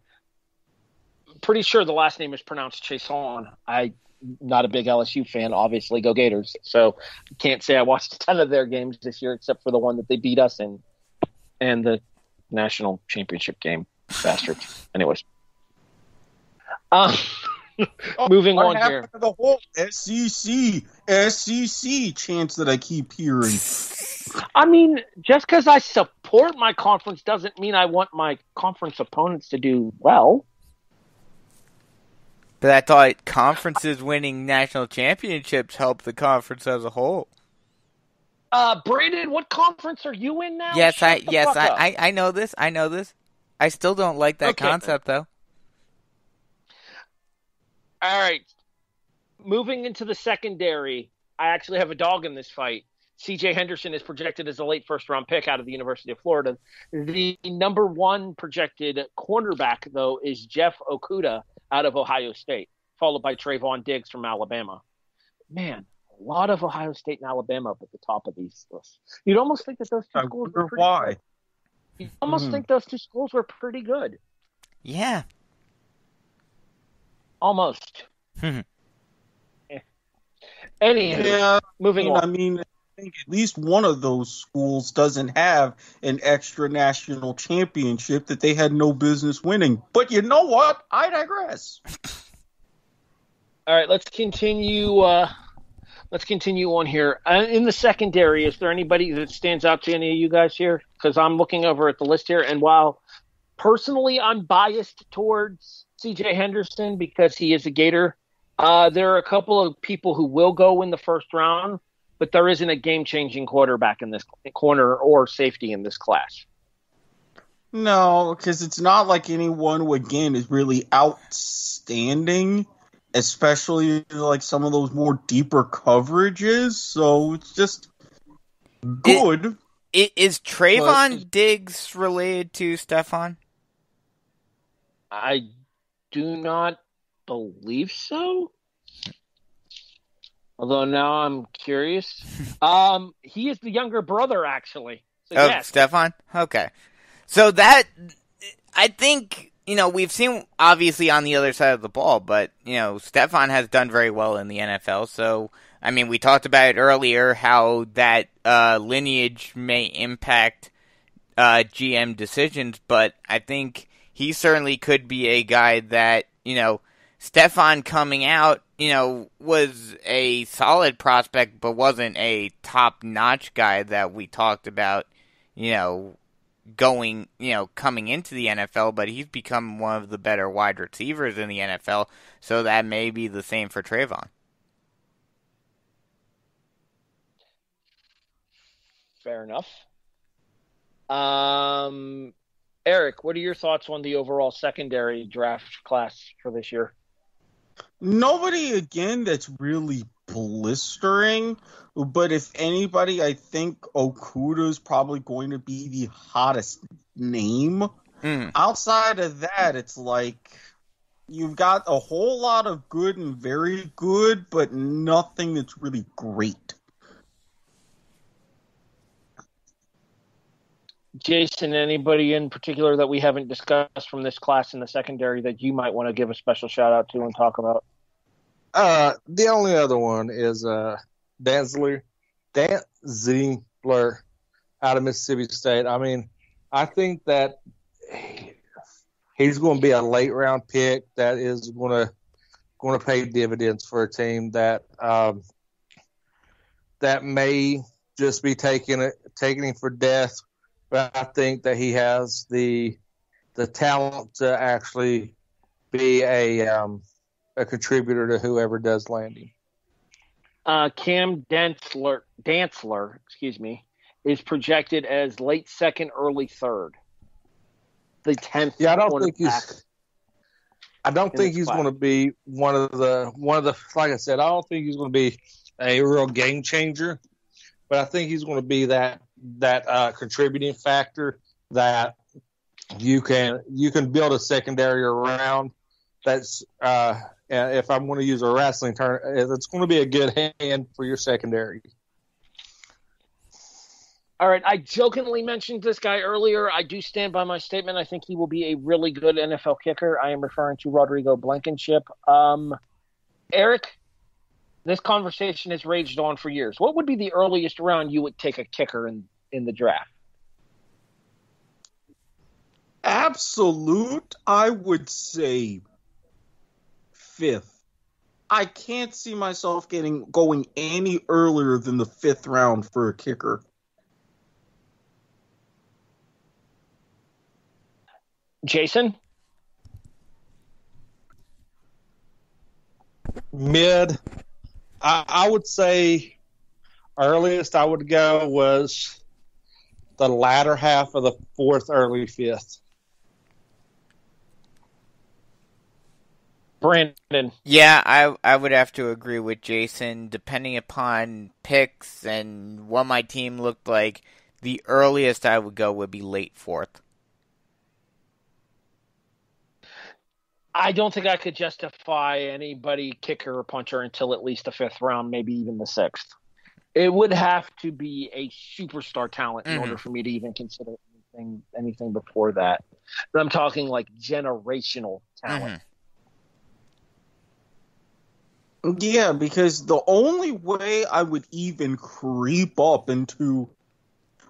Pretty sure the last name is pronounced Chason. I'm not a big LSU fan, obviously. Go Gators. So can't say I watched a ton of their games this year except for the one that they beat us in and the national championship game. Bastards. Anyways. Moving what on happened here. to the whole SEC chants that I keep hearing? I mean, just because I support my conference doesn't mean I want my conference opponents to do well. But I thought conferences winning national championships help the conference as a whole. Brandon, what conference are you in now? Yes, Shut the fuck up. I know this. I know this. I still don't like that concept, though. All right. Moving into the secondary, I actually have a dog in this fight. C.J. Henderson is projected as a late first-round pick out of the University of Florida. The number one projected cornerback, though, is Jeff Okudah out of Ohio State, followed by Trayvon Diggs from Alabama. Man, a lot of Ohio State and Alabama up at the top of these lists. You'd almost think that those two schools were pretty good. You'd almost think those two schools were pretty good. Yeah. Almost. Anywho, moving on. I mean, I think at least one of those schools doesn't have an extra national championship that they had no business winning. But you know what? I digress. All right, let's continue. Let's continue on here. In the secondary, is there anybody that stands out to any of you guys here? Because I'm looking over at the list here, and while personally I'm biased towards C.J. Henderson because he is a Gator, there are a couple of people who will go in the first round, but there isn't a game-changing quarterback in this corner or safety in this class. No, because it's not like anyone who, again, is really outstanding, especially like some of those more deeper coverages. So it's just good. Is Trayvon Diggs related to Stephon? I do not believe so. Although now I'm curious. He is the younger brother, actually. So, yes. Stephon? Okay. So that, I think, we've seen, obviously, on the other side of the ball, but, Stephon has done very well in the NFL. So, I mean, we talked about it earlier, how that lineage may impact GM decisions, but I think he certainly could be a guy that, Stephon coming out, was a solid prospect, but wasn't a top-notch guy that we talked about, coming into the NFL, but he's become one of the better wide receivers in the NFL, so that may be the same for Trayvon. Fair enough. Erik, what are your thoughts on the overall secondary draft class for this year? Nobody, again, that's really blistering, but if anybody, I think Okudah is probably going to be the hottest name. Outside of that, it's like you've got a whole lot of good and very good, but nothing that's really great. Jason, anybody in particular that we haven't discussed from this class in the secondary that you might want to give a special shout out to and talk about? The only other one is Dantzler out of Mississippi State. I mean, I think that he's going to be a late round pick that is going to pay dividends for a team that may just be taking him for death. But I think that he has the talent to actually be a contributor to whoever does land him. Cam Dantzler, is projected as late second, early third. The 10th. Yeah, I don't think he's going to be one of the. Like I said, I don't think he's going to be a real game changer, but I think he's going to be that contributing factor that you can build a secondary around. That's if I'm going to use a wrestling term, it's going to be a good hand for your secondary. All right, I jokingly mentioned this guy earlier. I do stand by my statement. I think he will be a really good NFL kicker. I am referring to Rodrigo Blankenship. Erik, this conversation has raged on for years. What would be the earliest round you would take a kicker in the draft? Absolute, I would say 5th. I can't see myself going any earlier than the 5th round for a kicker. Jason? Mid. I would say earliest I would go was the latter half of the 4th, early 5th. Brandon? Yeah, I would have to agree with Jason. Depending upon picks and what my team looked like, the earliest I would go would be late 4th. I don't think I could justify anybody kicker or puncher until at least the 5th round, maybe even the 6th. It would have to be a superstar talent in order for me to even consider anything before that. But I'm talking like generational talent. Yeah, because the only way I would even creep up into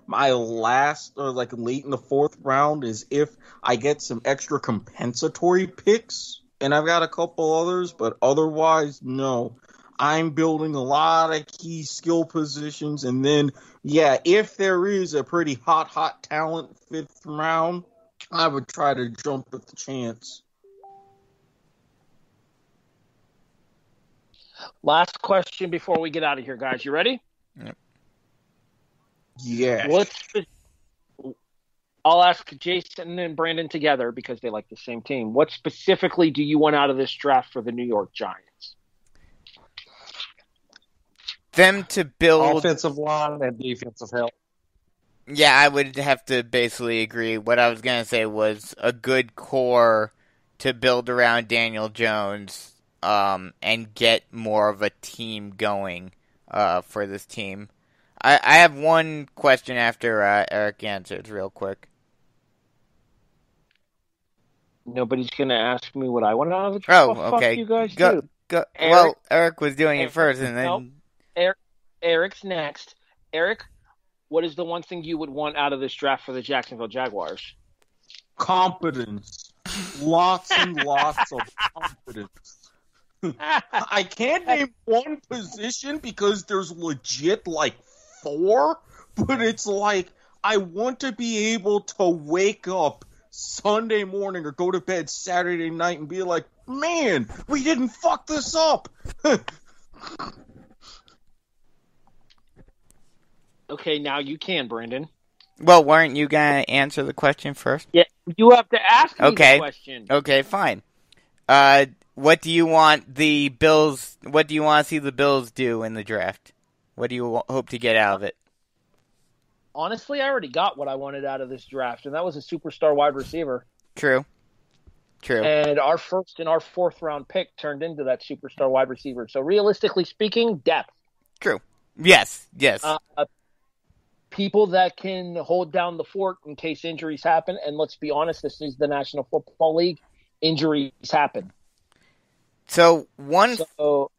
my last or like late in the 4th round is if I get some extra compensatory picks, and I've got a couple others, but otherwise, no. I'm building a lot of key skill positions, and then, yeah, if there is a pretty hot talent 5th round, I would try to jump at the chance. Last question before we get out of here, guys. You ready? Yep. Yeah. I'll ask Jason and Brandon together because they like the same team. What specifically do you want out of this draft for the New York Giants? Them to build offensive line and defensive help. Yeah, I would have to basically agree. What I was going to say was a good core to build around Daniel Jones and get more of a team going for this team. I have one question after Erik answers real quick. Nobody's going to ask me what I want out of the draft. Oh, okay. Fuck you guys go. Erik, well, Erik was doing it first, and then... Erik's next. Erik, what is the one thing you would want out of this draft for the Jacksonville Jaguars? Competence. Lots and lots of competence. I can't name one position because there's legit like 4, but it's like I want to be able to wake up Sunday morning or go to bed Saturday night and be like, man, we didn't fuck this up. Okay, now you can, Brandon. Well, weren't you going to answer the question first? Yeah, you have to ask me the question. Okay, fine. What do you want the Bills? What do you want to see the Bills do in the draft? What do you hope to get out of it? Honestly, I already got what I wanted out of this draft, and that was a superstar wide receiver. True. And our 1st and our 4th round pick turned into that superstar wide receiver. So realistically speaking, depth. True. Yes. People that can hold down the fort in case injuries happen. And let's be honest, this is the National Football League. Injuries happen. So go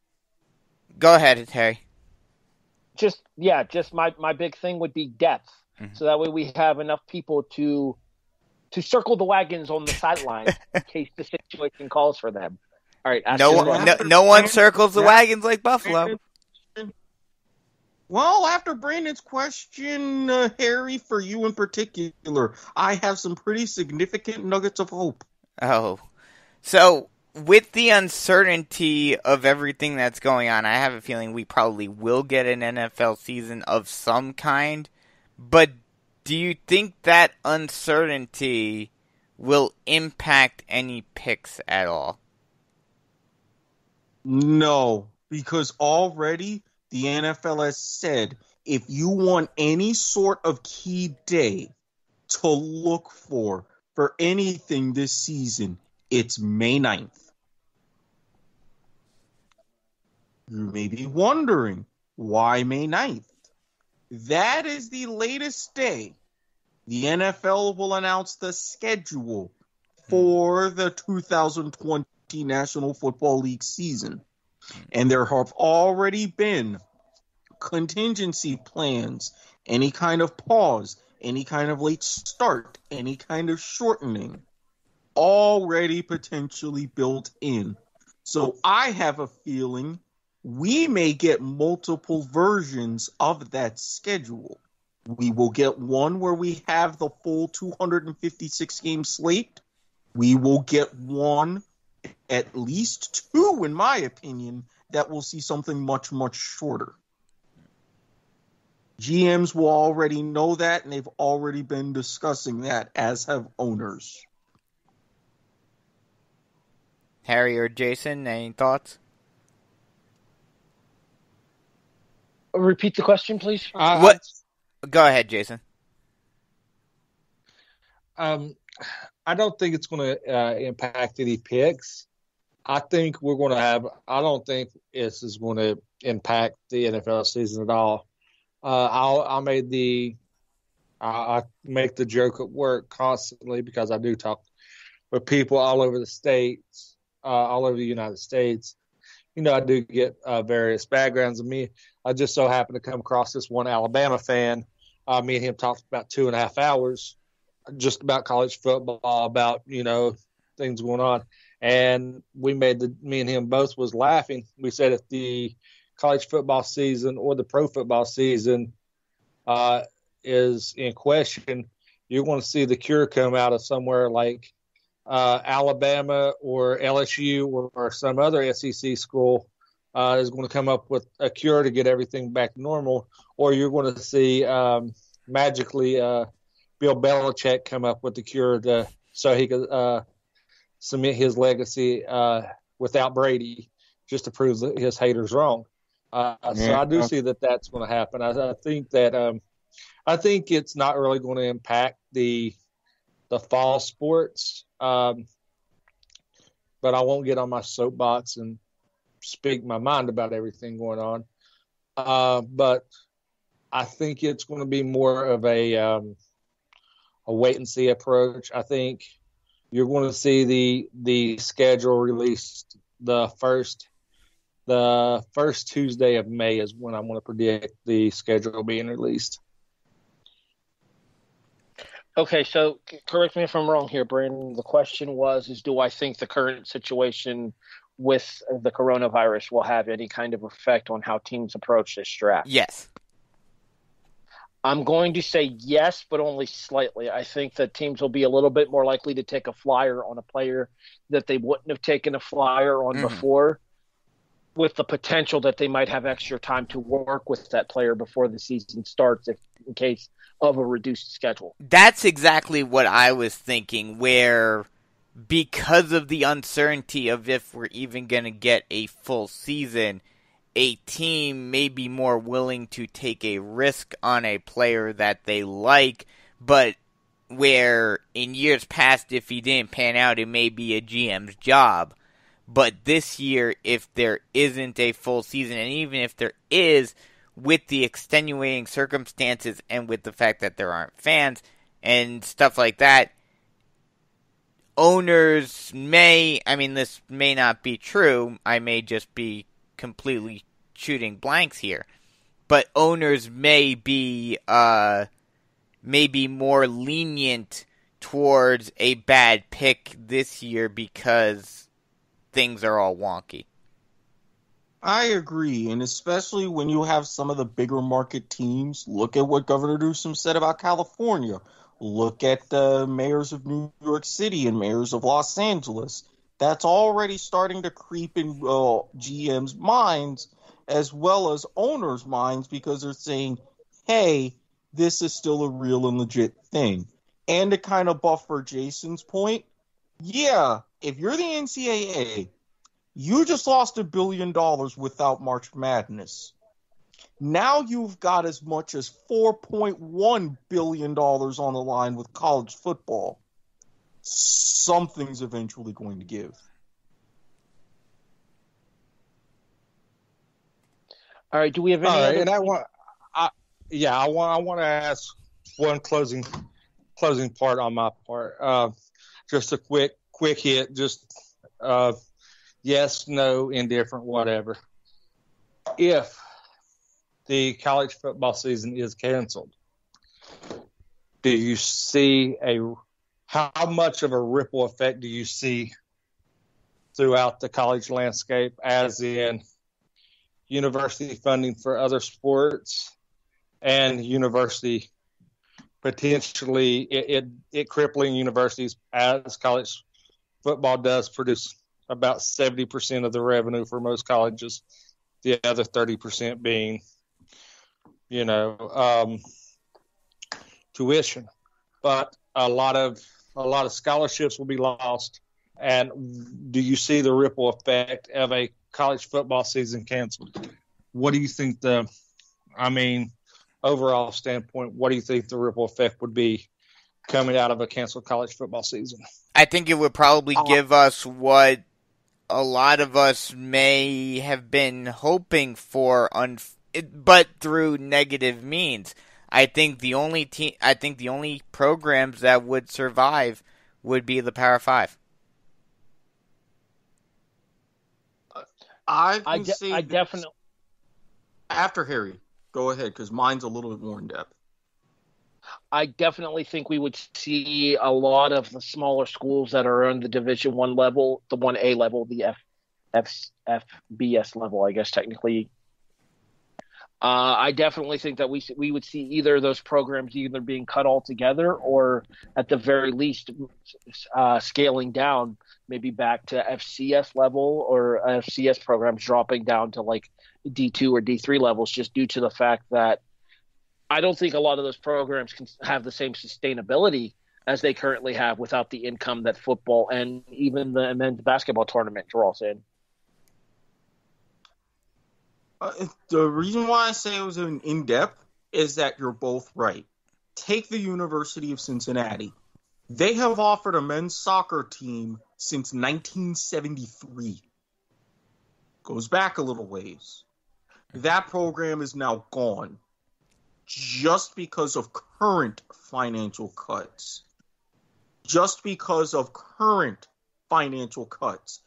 ahead, Harry. Just my big thing would be depth. Mm-hmm. So that way we have enough people to circle the wagons on the sideline in case the situation calls for them. All right. No one circles the wagons like Buffalo. Well, after Brandon's question, Harry, for you in particular, I have some pretty significant nuggets of hope. Oh. So, with the uncertainty of everything that's going on, I have a feeling we probably will get an NFL season of some kind. But do you think that uncertainty will impact any picks at all? No, because already the NFL has said if you want any sort of key day to look for anything this season, it's May 9th. You may be wondering, why May 9th? That is the latest day the NFL will announce the schedule for the 2020 National Football League season. And there have already been contingency plans, any kind of pause, any kind of late start, any kind of shortening, already potentially built in. So I have a feeling we may get multiple versions of that schedule. We will get one where we have the full 256 game slate. We will get one, at least two, in my opinion, that will see something much, much shorter. GMs will already know that, and they've already been discussing that, as have owners. Harry or Jason, any thoughts? Repeat the question, please. What? Go ahead, Jason. I don't think it's going to impact any picks. I think we're going to have. I don't think this is going to impact the NFL season at all. I make the joke at work constantly because I do talk with people all over the states, all over the United States. You know, I do get various backgrounds of me. I just so happened to come across this one Alabama fan. Me and him talked about 2.5 hours just about college football, about, things going on. And me and him both was laughing. We said if the college football season or the pro football season is in question, you're going to see the cure come out of somewhere like Alabama or LSU or some other SEC school is going to come up with a cure to get everything back to normal, or you're going to see magically Bill Belichick come up with the cure so he could cement his legacy without Brady, just to prove his haters wrong. So I do see that that's going to happen. I think that I think it's not really going to impact the fall sports, but I won't get on my soapbox and speak my mind about everything going on. But I think it's going to be more of a wait and see approach. I think you're going to see the schedule released the first Tuesday of May is when I'm going to predict the schedule being released. Okay, so correct me if I'm wrong here, Brandon. The question was, do I think the current situation with the coronavirus will have any kind of effect on how teams approach this draft? Yes. I'm going to say yes, but only slightly. I think that teams will be a little bit more likely to take a flyer on a player that they wouldn't have taken a flyer on before, with the potential that they might have extra time to work with that player before the season starts in case of a reduced schedule. That's exactly what I was thinking, where because of the uncertainty of if we're even going to get a full season, a team may be more willing to take a risk on a player that they like, but where in years past, if he didn't pan out, it may be a GM's job. But this year, if there isn't a full season, and even if there is, with the extenuating circumstances and with the fact that there aren't fans and stuff like that, owners this may not be true, I may just be completely shooting blanks here, but owners may be more lenient towards a bad pick this year because things are all wonky. I agree, and especially when you have some of the bigger market teams. Look at what Governor Newsom said about California. Look at the mayors of New York City and mayors of Los Angeles. That's already starting to creep in GM's minds as well as owners' minds, because they're saying, hey, this is still a real and legit thing. And to kind of buffer Jason's point, yeah, if you're the NCAA, you just lost $1 billion without March Madness. Now you've got as much as $4.1 billion on the line with college football. Something's eventually going to give. All right. Do we have any other? And I want to ask one closing part on my part. Just a quick hit. Just yes, no, indifferent, whatever. If the college football season is canceled, do you see how much of a ripple effect do you see throughout the college landscape, as in university funding for other sports and university potentially it crippling universities, as college football does produce about 70% of the revenue for most colleges, the other 30% being, tuition. But a lot of scholarships will be lost. And do you see the ripple effect of a college football season canceled? What do you think overall standpoint, what do you think the ripple effect would be coming out of a canceled college football season? I think it would probably give us what a lot of us may have been hoping for, but through negative means. I think the only programs that would survive would be the Power Five. I definitely. After Harry, go ahead, because mine's a little bit more in depth. I definitely think we would see a lot of the smaller schools that are on the Division I level, the 1A level, the FBS level, I guess technically. I definitely think that we would see either of those programs either being cut altogether or at the very least scaling down, maybe back to FCS level, or FCS programs dropping down to like D2 or D3 levels, just due to the fact that I don't think a lot of those programs can have the same sustainability as they currently have without the income that football and even the men's basketball tournament draws in. The reason why I say it was in-depth is that you're both right. Take the University of Cincinnati. They have offered a men's soccer team since 1973. Goes back a little ways. That program is now gone just because of current financial cuts. Just because of current financial cuts.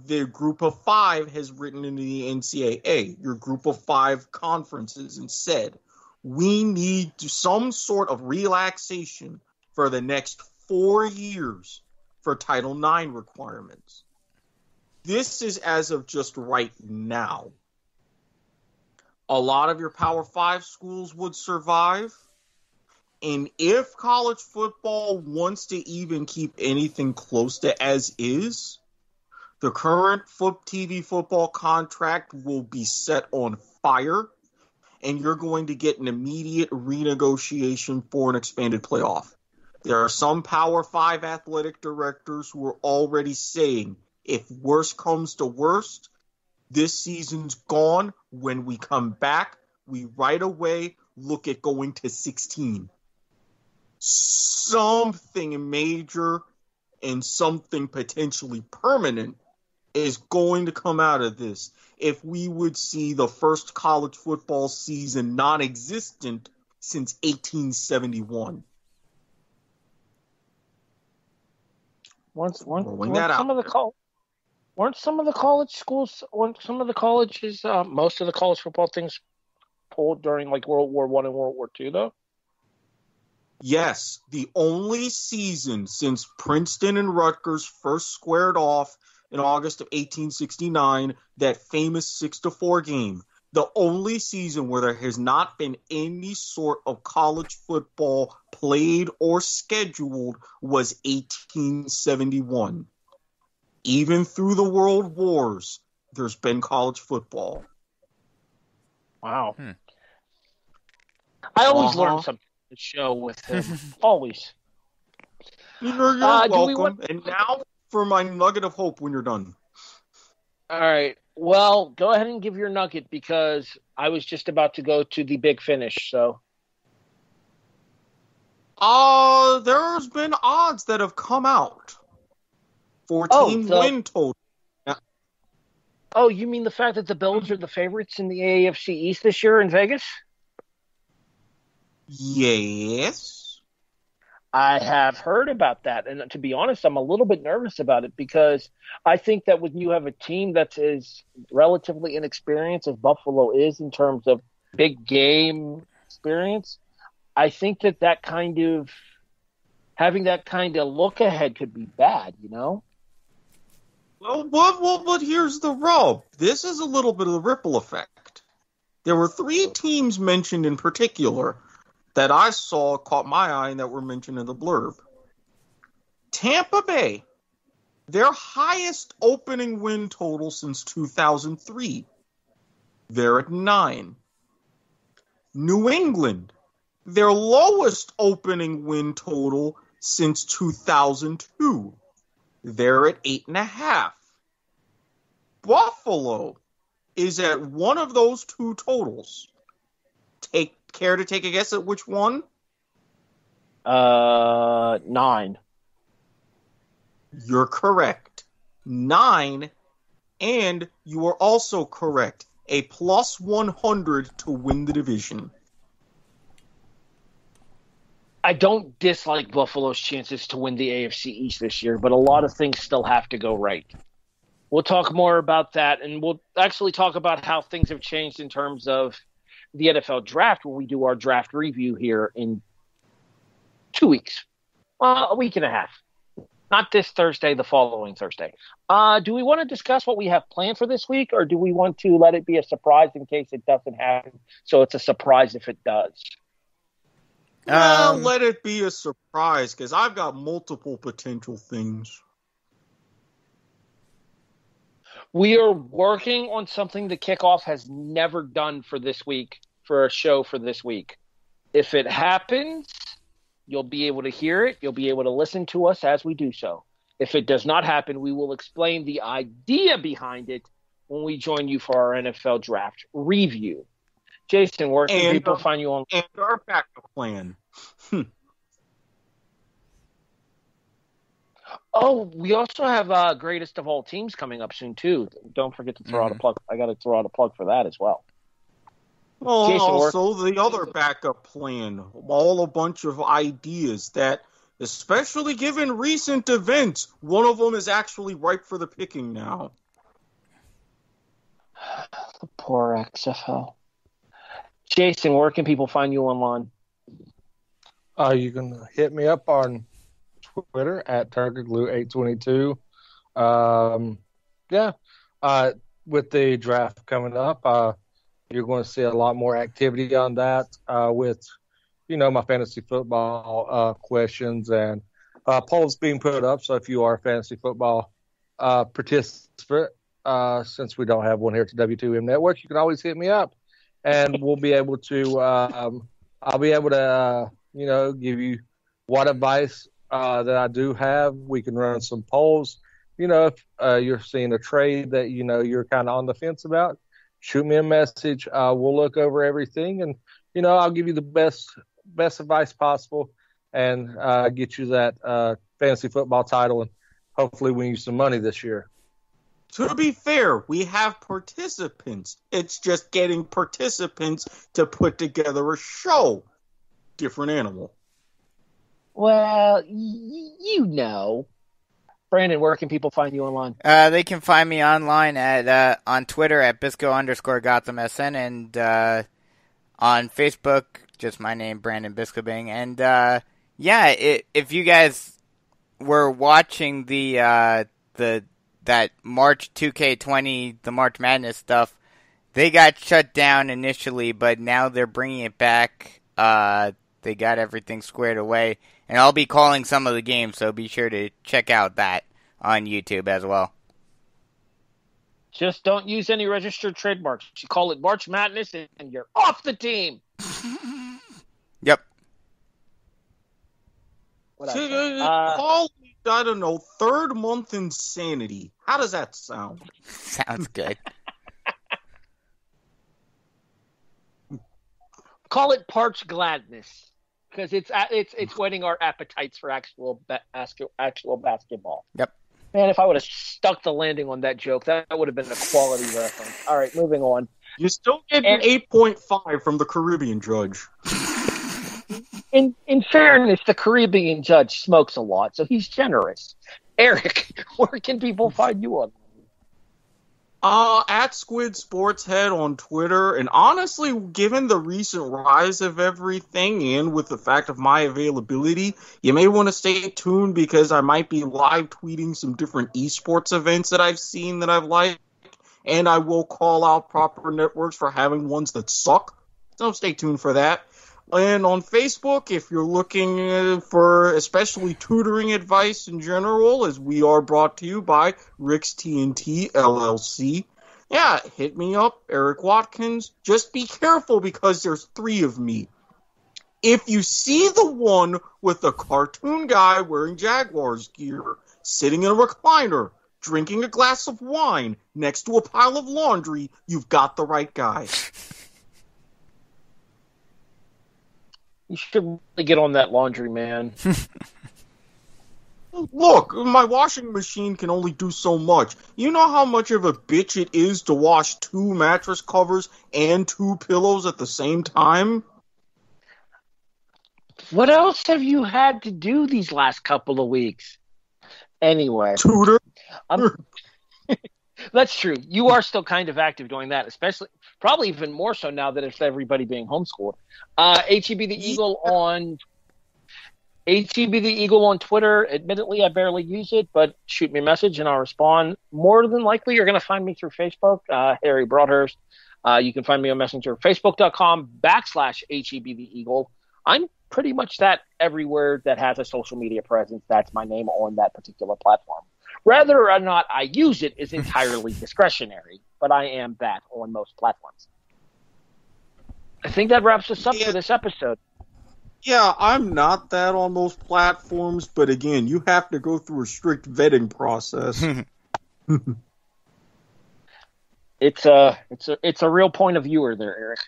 The Group of Five has written into the NCAA, your Group of Five conferences, and said, we need some sort of relaxation for the next 4 years for Title IX requirements. This is as of just right now. A lot of your Power Five schools would survive. And if college football wants to even keep anything close to as is, the current TV football contract will be set on fire, and you're going to get an immediate renegotiation for an expanded playoff. There are some Power 5 athletic directors who are already saying, if worst comes to worst, this season's gone. When we come back, we right away look at going to 16. Something major and something potentially permanent is going to come out of this. If we would see the first college football season non-existent since 1871. Weren't some of the colleges, most of the college football things pulled during like World War I and World War II, though? Yes, the only season since Princeton and Rutgers first squared off in August of 1869, that famous 6-4 game, the only season where there has not been any sort of college football played or scheduled was 1871. Even through the world wars, there's been college football. Wow. I always learn something on the show with him. Always. You're welcome. And now for my nugget of hope when you're done. All right. Well, go ahead and give your nugget because I was just about to go to the big finish. So, there's been odds that have come out for team win total. Yeah. Oh, you mean the fact that the Bills are the favorites in the AFC East this year in Vegas? Yes. I have heard about that, and to be honest, I'm a little bit nervous about it because I think that when you have a team that's as relatively inexperienced as Buffalo is in terms of big game experience, I think that kind of having that kind of look ahead could be bad, you know? Well, but here's the rub. This is a little bit of the ripple effect. There were 3 teams mentioned in particular that I saw caught my eye and that were mentioned in the blurb. Tampa Bay, their highest opening win total since 2003. They're at 9. New England, their lowest opening win total since 2002. They're at 8.5. Buffalo is at one of those 2 totals. Care to take a guess at which one? 9. You're correct. 9, and you are also correct. A plus 100 to win the division. I don't dislike Buffalo's chances to win the AFC East this year, but a lot of things still have to go right. We'll talk more about that, and we'll actually talk about how things have changed in terms of the NFL draft when we do our draft review here in 2 weeks. A week and a half. Not this Thursday, the following Thursday. Do we want to discuss what we have planned for this week, or do we want to let it be a surprise in case it doesn't happen, so it's a surprise if it does? Well, let it be a surprise, because I've got multiple potential things. We are working on something the Kickoff has never done for this week, for a show for this week. If it happens, you'll be able to hear it. You'll be able to listen to us as we do so. If it does not happen, we will explain the idea behind it when we join you for our NFL draft review. Jason, where can people find you on? And our backup plan. Oh, we also have Greatest of All Teams coming up soon, too. Don't forget to throw out a plug. I got to throw out a plug for that as well. Well, Jason, also the other backup plan. All a bunch of ideas that, especially given recent events, one of them is actually ripe for the picking now. Poor XFL. Jason, where can people find you online? You can hit me up on Twitter at TurkeyGlue822. With the draft coming up, you're going to see a lot more activity on that with, my fantasy football questions and polls being put up. So if you are a fantasy football participant, since we don't have one here at the W2M Network, you can always hit me up, and we'll be able to. I'll be able to, give you what advice that I do have. We can run some polls. If you're seeing a trade that you're kind of on the fence about, shoot me a message. We'll look over everything, and I'll give you the best advice possible, and get you that fantasy football title, and hopefully win you some money this year. To be fair, we have participants. It's just getting participants to put together a show. Different animal. Well, Brandon, where can people find you online? They can find me online at on Twitter at Bisco_GothamSN, and on Facebook, just my name, Brandon Biskobing. And if you guys were watching that March 2K20, the March Madness stuff, they got shut down initially, but now they're bringing it back. They got everything squared away, and I'll be calling some of the games, so be sure to check out that on YouTube as well. Just don't use any registered trademarks. You call it March Madness, and you're off the team. Yep. Call it, I don't know, third month insanity. How does that sound? Sounds good. Call it Parch Gladness, because it's whetting our appetites for actual basketball. Yep. Man, if I would have stuck the landing on that joke, that would have been a quality reference. All right, moving on. You still get an 8.5 from the Caribbean judge. In fairness, the Caribbean judge smokes a lot, so he's generous. Erik, where can people find you on? At Squid Sports Head on Twitter, and honestly, given the recent rise of everything and with the fact of my availability, you may want to stay tuned because I might be live tweeting some different esports events that I've seen that I've liked, and I will call out proper networks for having ones that suck. So stay tuned for that. And on Facebook, if you're looking for especially tutoring advice in general, as we are brought to you by Rick's TNT LLC, yeah, hit me up, Erik Watkins. Just be careful because there's 3 of me. If you see the one with the cartoon guy wearing Jaguars gear, sitting in a recliner, drinking a glass of wine next to a pile of laundry, you've got the right guy. You should really get on that laundry, man. Look, my washing machine can only do so much. You know how much of a bitch it is to wash 2 mattress covers and 2 pillows at the same time? What else have you had to do these last couple of weeks? Anyway. Tutor? That's true. You are still kind of active doing that, especially, probably even more so now that it's everybody being homeschooled. HEB the Eagle on Twitter. Admittedly, I barely use it, but shoot me a message and I'll respond. More than likely, you're going to find me through Facebook, Harry Broadhurst. You can find me on Messenger, facebook.com/HEB the Eagle. I'm pretty much that everywhere that has a social media presence. That's my name on that particular platform. Whether or not I use it is entirely discretionary, but I am that on most platforms. I think that wraps us up for this episode. Yeah, I'm not that on most platforms, but again, you have to go through a strict vetting process. It's a real point of viewer there, Erik.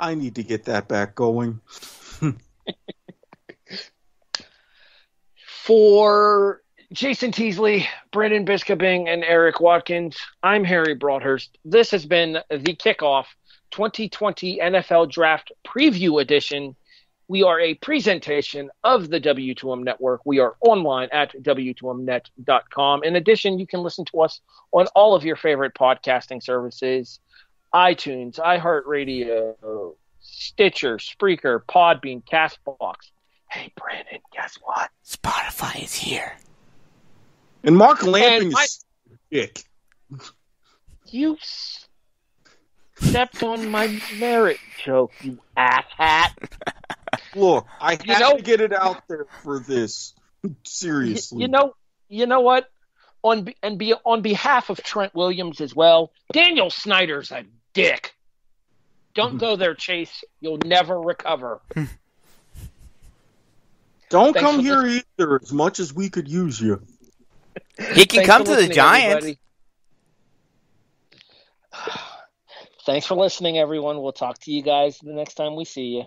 I need to get that back going. For Jason Teasley, Brandon Biskobing, and Erik Watkins, I'm Harry Broadhurst. This has been the Kickoff 2020 NFL Draft Preview Edition. We are a presentation of the W2M Network. We are online at W2Mnet.com. In addition, you can listen to us on all of your favorite podcasting services: iTunes, iHeartRadio, Stitcher, Spreaker, Podbean, CastBox. Hey, Brandon, guess what? Spotify is here. And Mark Lamping is sick. You stepped on my merit joke, you asshat. Look, I had to get it out there for this. Seriously. You know what? On behalf of Trent Williams as well, Daniel Snyder's a dick. Don't go there, Chase. You'll never recover. Don't come here either, as much as we could use you. He can come to the Giants. Everybody. Thanks for listening, everyone. We'll talk to you guys the next time we see you.